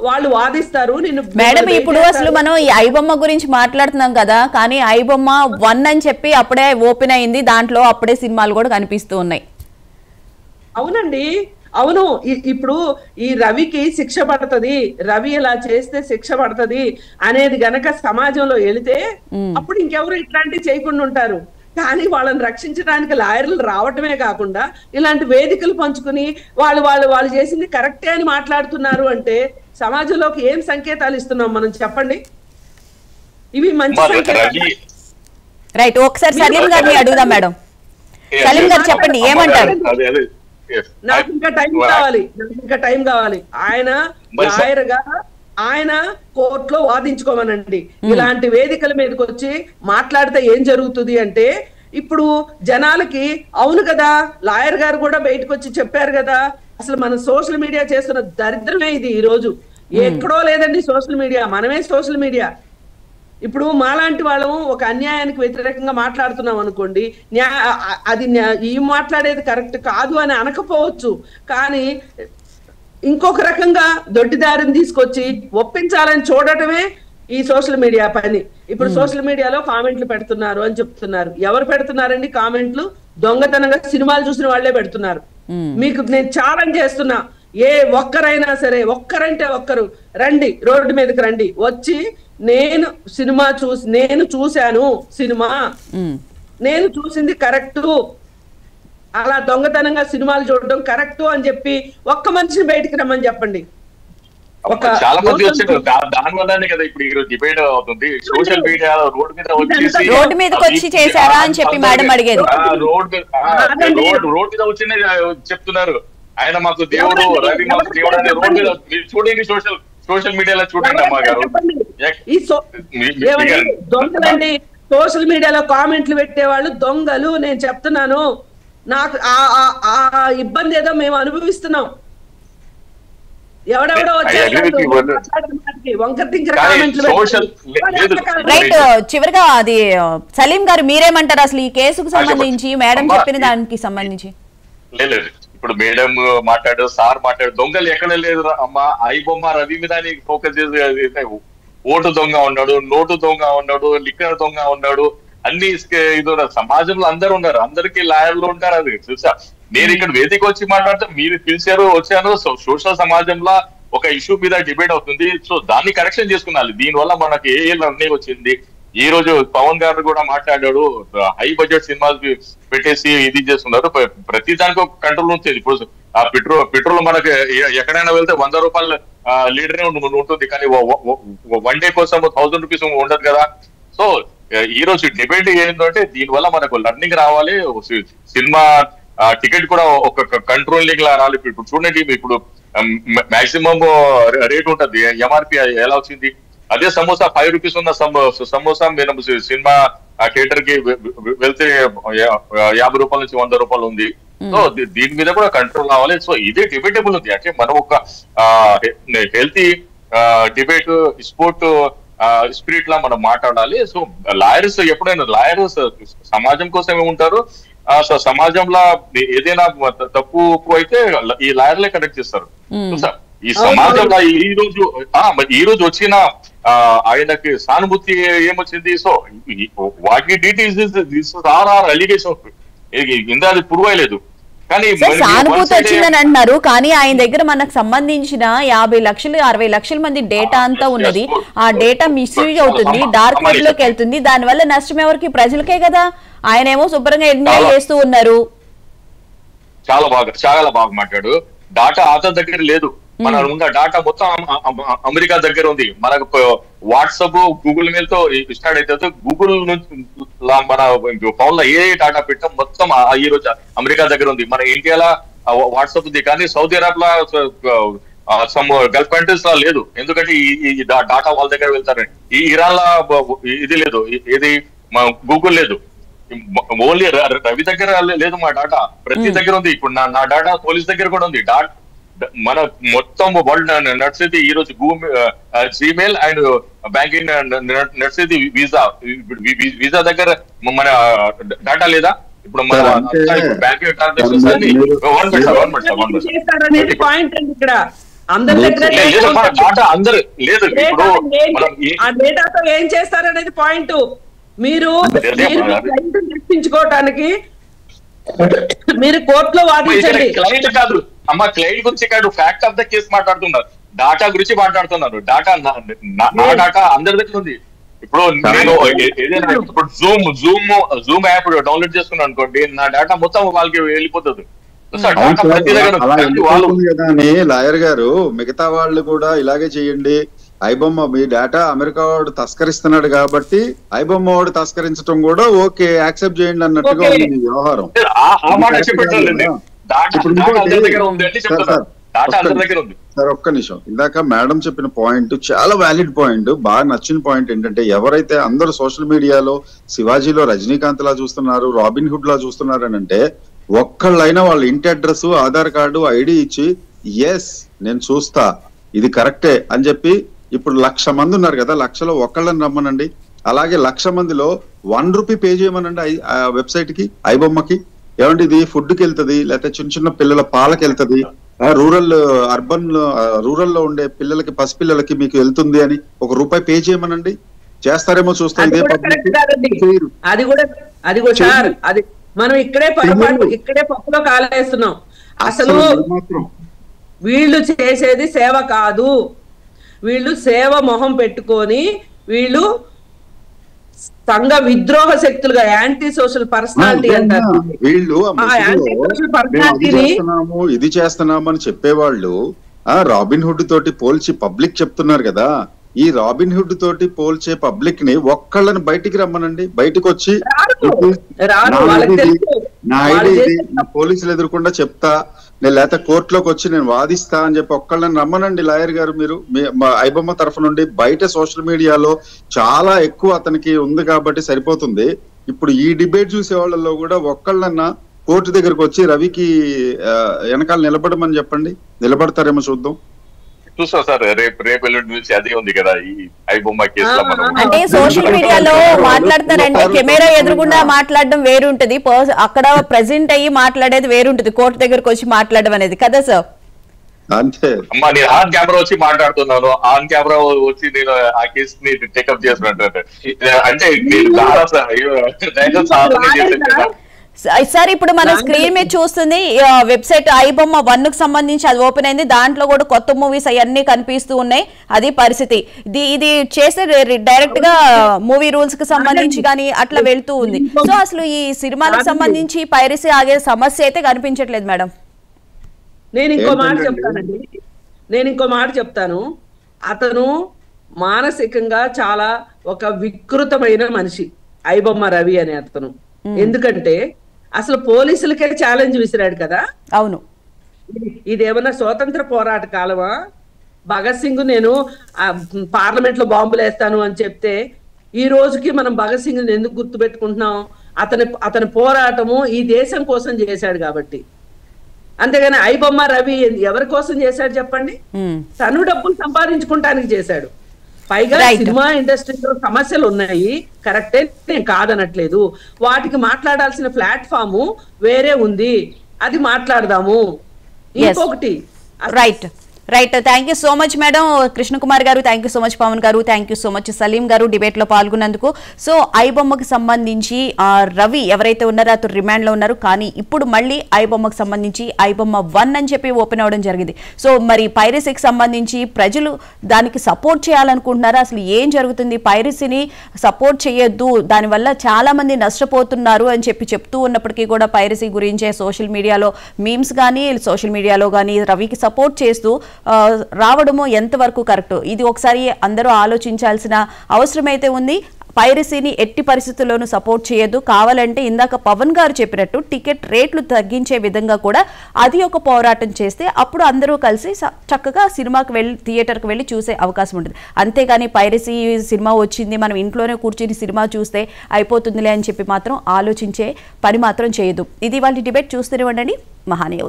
వాళ్ళు వాదిస్తారు. మేడం, ఇప్పుడు అసలు మనం ఈ ఐబొమ్మ గురించి మాట్లాడుతున్నాం కదా, కానీ ఐబొమ్మ 1 అని చెప్పి అప్పుడే ఓపెన్ అయింది, దాంట్లో అప్పుడే సినిమాలు కూడా కనిపిస్తూ ఉన్నాయి. అవునండి, అవును. ఇప్పుడు ఈ రవికి శిక్ష పడుతుంది, రవి ఇలా చేస్తే శిక్ష పడుతుంది అనేది గనక సమాజంలో వెళితే అప్పుడు ఇంకెవరు ఇట్లాంటివి చేయకుండా ఉంటారు. కానీ వాళ్ళని రక్షించడానికి లాయర్లు రావటమే కాకుండా ఇలాంటి వేదికలు పంచుకుని వాళ్ళు చేసింది కరెక్టే అని మాట్లాడుతున్నారు అంటే సమాజంలోకి ఏం సంకేతాలు ఇస్తున్నాం మనం చెప్పండి? ఇవి మంచి సంకేతాలు. రైట్, ఒకసారి సలీం గారిని అడుగుదాం. మేడం సలీం గారు చెప్పండి, ఏమంటారు? నాకు ఇంకా టైం కావాలి. ఆయన లాయర్ గా ఆయన కోర్టులో వాదించుకోమనండి. ఇలాంటి వేదికల మీదకి వచ్చి మాట్లాడితే ఏం జరుగుతుంది అంటే, ఇప్పుడు జనాలకి అవును కదా, లాయర్ గారు కూడా బయటకు వచ్చి చెప్పారు కదా, అసలు మన సోషల్ మీడియా చేస్తున్న దరిద్రమే ఇది. ఈ రోజు ఎక్కడో లేదండి సోషల్ మీడియా, మనమే సోషల్ మీడియా. ఇప్పుడు మాలాంటి వాళ్ళము ఒక అన్యాయానికి వ్యతిరేకంగా మాట్లాడుతున్నాం అనుకోండి, అది ఈ మాట్లాడేది కరెక్ట్ కాదు అని అనకపోవచ్చు, కానీ ఇంకొక రకంగా దొడ్డిదారిని తీసుకొచ్చి ఒప్పించాలని చూడటమే ఈ సోషల్ మీడియా పని. ఇప్పుడు సోషల్ మీడియాలో కామెంట్లు పెడుతున్నారు అని చెప్తున్నారు. ఎవరు పెడుతున్నారండి కామెంట్లు? దొంగతనంగా సినిమాలు చూసిన వాళ్లే పెడుతున్నారు. మీకు నేను ఛాలెంజ్ చేస్తున్నా, ఏ ఒక్కరైనా సరే, ఒక్కరంటే ఒక్కరు రండి, రోడ్డు మీదకి రండి, వచ్చి నేను చూశాను సినిమా, నేను చూసింది కరెక్టు, అలా దొంగతనంగా సినిమాలు చూడడం కరెక్టు అని చెప్పి ఒక్క మనిషిని బయటికి రమ్మని చెప్పండి. చాలా మంది వచ్చారు, దాని వల్లనే కదా ఇప్పుడు డిబేట్ అవుతుంది. సోషల్ మీడియా రోడ్డు మీదకి వచ్చి చేశారా అని చెప్పి మేడం అడిగేది. రోడ్ మీద వచ్చి చెప్తున్నారు, ఆయన మాకు దేవుడు, రవి మాకు దేవుడు అనే రోడ్ మీద చూడండి, సోషల్ మీడియాలో చూడండి అమ్మా గారు. దొంగలండి, సోషల్ మీడియాలో కామెంట్లు పెట్టేవాళ్ళు దొంగలు. నేను చెప్తున్నాను, నాకు ఆ ఇబ్బంది ఏదో మేము అనుభవిస్తున్నాం. ఎవడెవడో రైట్, చివరిగా అది సలీం గారు మీరేమంటారు అసలు ఈ కేసుకు సంబంధించి, మేడం చెప్పిన దానికి సంబంధించి? లేదు, ఇప్పుడు మేడం మాట్లాడు, సార్ మాట్లాడు, దొంగలు ఎక్కడ లేదు అమ్మా. ఐబొమ్మ రవి మీద ఫోకస్ చేసి ఓటు దొంగ ఉన్నాడు, నోటు దొంగ ఉన్నాడు, లిక్కర్ దొంగ ఉన్నాడు, అన్ని ఇది సమాజంలో అందరు ఉన్నారు, అందరికి లాయర్లు ఉంటారు. అది చూసా నేను ఇక్కడ వేదిక వచ్చి మాట్లాడితే మీరు పిలిచారు, వచ్చాను. సోషల్ సమాజంలో ఒక ఇష్యూ మీద డిబేట్ అవుతుంది, సో దాన్ని కరెక్షన్ చేసుకున్నాలి. దీనివల్ల మనకి ఏ లర్నింగ్ వచ్చింది? ఈ రోజు పవన్ గారు కూడా మాట్లాడాడు, హై బడ్జెట్ సినిమాలు పెట్టేసి ఇది చేస్తున్నారు, ప్రతి దానికి ఒక కంట్రోల్ ఉంటుంది. ఇప్పుడు ఆ పెట్రోల్ మనకి ఎక్కడైనా వెళ్తే 100 రూపాయల లీటరే ఉంటుంది, కానీ 1 డే కోసం 1000 రూపీస్ ఉండదు కదా. సో ఈ రోజు డిబేట్ ఏంటంటే దీనివల్ల మనకు లర్నింగ్ రావాలి, సినిమా టికెట్ కూడా ఒక కంట్రోలింగ్ లా రావాలి. ఇప్పుడు చూడండి, ఇప్పుడు మాక్సిమం రేట్ ఉంటది, ఎంఆర్పి ఎలా వచ్చింది? అదే సమోసా 5 రూపీస్ ఉన్న సమోసా మేము సినిమా థియేటర్ కి వెళ్తే 50 రూపాయల నుంచి 100 రూపాయలు ఉంది. సో దీని మీద కూడా కంట్రోల్ రావాలి. సో ఇదే డిబేటబుల్ ఉంది. అంటే మనం ఒక హెల్తీ డిబేట్ స్పోర్ట్ స్పిరిట్ లా మనం మాట్లాడాలి. సో లాయర్స్ ఎప్పుడైనా లాయర్స్ సమాజం కోసమే ఉంటారు. సో సమాజంలో ఏదైనా తప్పు అయితే ఈ లాయర్లే కరెక్ట్ చేస్తారు. ఈ సమాజంలో ఈ రోజు వచ్చిన ఆయనకి సానుభూతి ఏమొచ్చింది? So what the this are allegation ఇందా అది ప్రూవ్ అయ్యలేదు. కానీ సానుభూతి వచ్చిందని అంటున్నారు. కానీ ఆయన దగ్గర మనకు సంబంధించిన 50 లక్షలు 60 లక్షల మంది డేటా అంతా ఉన్నది. ఆ డేటా మిస్యూజ్ అవుతుంది, డార్క్ వెబ్ లోకి వెళ్తుంది. దానివల్ల నష్టం ఎవరికి? ప్రజలకే కదా. ఆయన ఏమో శుభ్రంగా ఎంజాయ్ చేస్తూ ఉన్నారు. చాలా బాగా మాట్లాడు. డాటా అతని దగ్గర లేదు. మన ఉన్న డాటా మొత్తం అమెరికా దగ్గర ఉంది. మనకు వాట్సాప్ గూగుల్ మెయిల్ తో స్టార్ట్ అయితే గూగుల్ నుంచి మన ఫోన్ లో ఏ డాటా పెట్టాం మొత్తం ఈ రోజు అమెరికా దగ్గర ఉంది. మన ఇండియాలో వాట్సాప్ ఉంది, కానీ Saudi Arabia some Gulf countries లో లేదు. ఎందుకంటే ఈ డాటా వాళ్ళ దగ్గర వెళ్తారని. ఈ ఇరాన్ లో ఇది లేదు, ఇది గూగుల్ లేదు. ఓన్లీ రవి దగ్గర లేదు మా డాటా. ప్రతి దగ్గర ఉంది. ఇప్పుడు నా డాటా పోలీస్ దగ్గర కూడా ఉంది. మన మొత్తం వరల్డ్ నడిచేది ఈ రోజు జీమెయిల్ అండ్ బ్యాంకింగ్ నడిచేది వీసా దగ్గర మన డాటా లేదా? ఇప్పుడు మన బ్యాంకింగ్ ట్రాన్సాక్షన్స్ డాటా అందరు లేదు. ఇప్పుడు ఆ డేటాతో ఏం చేస్తారనేది పాయింట్. మీరు రక్షించుకోవటానికి మీరు కోర్టులో వాదించండి. క్లయింట్ కాదు అమ్మ, క్లయింట్ గురించి కాదు, ఫ్యాక్ట్ ఆఫ్ ద కేసు మాట్లాడుతున్నారు. డాటా గురించి మాట్లాడుతున్నారు. డాటా నా డాటా అందరి దగ్గర ఉంది. ఇప్పుడు నేను ఏదైనా ఇప్పుడు జూమ్ యాప్ డౌన్లోడ్ చేసుకున్నాను అనుకోండి, నా డాటా మొత్తం వాళ్ళకి వెళ్ళిపోతుంది. లాయర్ గారు మిగతా వాళ్ళు కూడా ఇలాగే చేయండి. ఐబొమ్మ మీ డేటా అమెరికా వాడు తస్కరిస్తున్నాడు కాబట్టి ఐబొమ్మ వాడు తస్కరించడం కూడా ఓకే యాక్సెప్ట్ చేయండి అన్నట్టుగా ఉంది వ్యవహారం. సార్ ఒక్క నిమిషం, ఇందాక మేడం చెప్పిన పాయింట్ చాలా వ్యాలిడ్ పాయింట్, బాగా నచ్చిన పాయింట్ ఏంటంటే ఎవరైతే అందరూ సోషల్ మీడియాలో శివాజీలో రజనీకాంత్ లా చూస్తున్నారు, రాబిన్ హుడ్ లా చూస్తున్నారు అని అంటే ఒక్కళ్ళైనా వాళ్ళ ఇంటి అడ్రస్, ఆధార్ కార్డు, ఐడి ఇచ్చి ఎస్ నేను చూస్తా ఇది కరెక్టే అని చెప్పి, ఇప్పుడు 1,00,000 మంది ఉన్నారు కదా, 1,00,000లో ఒక్కళ్ళని రమ్మనండి. అలాగే 1,00,000 మందిలో 1 రూపీ పే చేయమనండి ఆ వెబ్సైట్ కి, ఐబొమ్మకి. ఏమంటే ఇది ఫుడ్ కి వెళ్తుంది, లేకపోతే చిన్న చిన్న పిల్లల పాలకి వెళ్తుంది, రూరల్ లో ఉండే పిల్లలకి, పసిపిల్లలకి మీకు వెళ్తుంది అని ₹1 పే చేయమనండి. చేస్తారేమో చూస్తాం. ఇదే అది కూడా సార్, అది మనం ఇక్కడే పప్పులో కాలేస్తున్నాం. అసలు వీళ్ళు చేసేది సేవ కాదు. వీళ్ళు సేవ మొహం పెట్టుకొని వీళ్ళు సంఘ విద్రోహ శక్తులుగా యాంటీ సోషల్ పర్సనాలిటీ అంటారు. వీళ్ళు ఇది చేస్తున్నాము అని చెప్పేవాళ్ళు రాబిన్ హుడ్ తోటి పోల్చి పబ్లిక్ చెప్తున్నారు కదా. ఈ రాబిన్ హుడ్ తోటి పోల్చే పబ్లిక్ ని ఒక్కళ్ళని బయటికి రమ్మనండి. బయటకు వచ్చి నా ఐడి పోలీసులు ఎదుర్కొండా చెప్తా, నేను లేకపోతే కోర్టులోకి వచ్చి నేను వాదిస్తా అని చెప్పి ఒక్కళ్ళని రమ్మనండి. లాయర్ గారు మీరు ఐబొమ్మ తరఫు నుండి బయట సోషల్ మీడియాలో చాలా ఎక్కువ అతనికి ఉంది కాబట్టి సరిపోతుంది. ఇప్పుడు ఈ డిబేట్ చూసే వాళ్ళలో కూడా ఒక్కళ్ళన్నా కోర్టు దగ్గరకు వచ్చి రవికి వెనకాల నిలబడమని చెప్పండి. నిలబడతారేమో చూద్దాం. చూసా సార్, రేపు ఎల్లుండి నుంచి అదే ఉంది కదా ఈ ఐబొమ్మ కేసులో. అంటే సోషల్ మీడియాలో మాట్లాడతారంటే కెమెరా ఎదురుగుండా మాట్లాడడం వేరుంటది, అక్కడ ప్రెసెంట్ అయ్యి మాట్లాడేది వేరుంటది, కోర్టు దగ్గరకు వచ్చి మాట్లాడడం అనేది కదా సార్. అంతే అమ్మా, నేను ఆన్ కెమెరా వచ్చి మాట్లాడుతున్నాను, ఆన్ కెమెరా వచ్చి నేను ఆ కేసు ని టేకప్ చేస్తున్నట్టు అంటే సార్. ఇప్పుడు మన స్క్రీన్ మీద చూస్తుంది వెబ్సైట్ ఐబొమ్మ 1 కు సంబంధించి అది ఓపెన్ అయింది. దాంట్లో కూడా కొత్త మూవీస్ అవన్నీ కనిపిస్తూ ఉన్నాయి. అది పరిస్థితి. ఇది చేస్తే డైరెక్ట్ గా మూవీ రూల్స్ కి సంబంధించి కానీ అట్లా వెళ్తూ ఉంది. సో అసలు ఈ సినిమాలకు సంబంధించి పైరసీ ఆగే సమస్య అయితే కనిపించట్లేదు మేడం. నేను ఇంకో మాట చెప్తాను. అతను మానసికంగా చాలా ఒక వికృతమైన మనిషి ఐబొమ్మ రవి అనే అతను. ఎందుకంటే అసలు పోలీసులకే ఛాలెంజ్ విసిరాడు కదా. అవును, ఇదేమన్నా స్వాతంత్ర పోరాట కాలమా? భగత్ సింగ్ నేను పార్లమెంట్ లో బాంబులు వేస్తాను అని చెప్తే ఈ రోజుకి మనం భగత్ సింగ్ ఎందుకు గుర్తు పెట్టుకుంటున్నాం? అతని పోరాటము ఈ దేశం కోసం చేశాడు కాబట్టి. అంతేగాని ఐబొమ్మ రవి ఎవరి కోసం చేశాడు చెప్పండి? తను డబ్బులు సంపాదించుకుంటానికి చేశాడు. పైగా సినిమా ఇండస్ట్రీలో సమస్యలు ఉన్నాయి, కరెక్టే, నేను కాదనట్లేదు. వాటికి మాట్లాడాల్సిన ప్లాట్ఫామ్ వేరే ఉంది, అది మాట్లాడదాము. ఇంకొకటి right right thank you so much madam Krishnakumar గారు, thank you so much Pawan గారు, thank you so much Salim గారు డిబేట్ లో పాల్గొన్నందుకు. సో ఐబొమ్మకు సంబంధించి రవి ఎవరైతే ఉన్నారో అతను రిమాండ్ లో ఉన్నారు, కానీ ఇప్పుడు మళ్ళీ ఐబొమ్మకు సంబంధించి ఐబొమ్మ 1 అని చెప్పి ఓపెన్ అవ్వడం జరిగింది. సో మరి పైరసీకి సంబంధించి ప్రజలు దానికి సపోర్ట్ చేయాలనుకుంటున్నారా? అసలు ఏం జరుగుతుంది? పైరసీని సపోర్ట్ చేయొద్దు, దానివల్ల చాలా మంది నష్టపోతున్నారు అని చెప్పి చెప్తూ ఉన్నప్పటికీ కూడా పైరసీ గురించే సోషల్ మీడియాలో మీమ్స్ కానీ సోషల్ మీడియాలో కానీ రవికి సపోర్ట్ చేస్తూ రావడము ఎంతవరకు కరెక్ట్? ఇది ఒకసారి అందరూ ఆలోచించాల్సిన అవసరం అయితే ఉంది. పైరసీని ఎట్టి పరిస్థితుల్లోనూ సపోర్ట్ చేయొద్దు. కావాలంటే ఇందాక పవన్ గారు చెప్పినట్టు టికెట్ రేట్లు తగ్గించే విధంగా కూడా అది ఒక పోరాటం చేస్తే అప్పుడు అందరూ కలిసి చక్కగా సినిమాకి వెళ్ళి థియేటర్కి వెళ్ళి చూసే అవకాశం ఉంటుంది. అంతేగాని పైరసీ సినిమా వచ్చింది మనం ఇంట్లోనే కూర్చుని సినిమా చూస్తే అయిపోతుందిలే అని చెప్పి మాత్రం ఆలోచించే పని మాత్రం చేయొద్దు. ఇది వాళ్ళ డిబేట్. చూస్తూనే ఉండండి మహానీయ.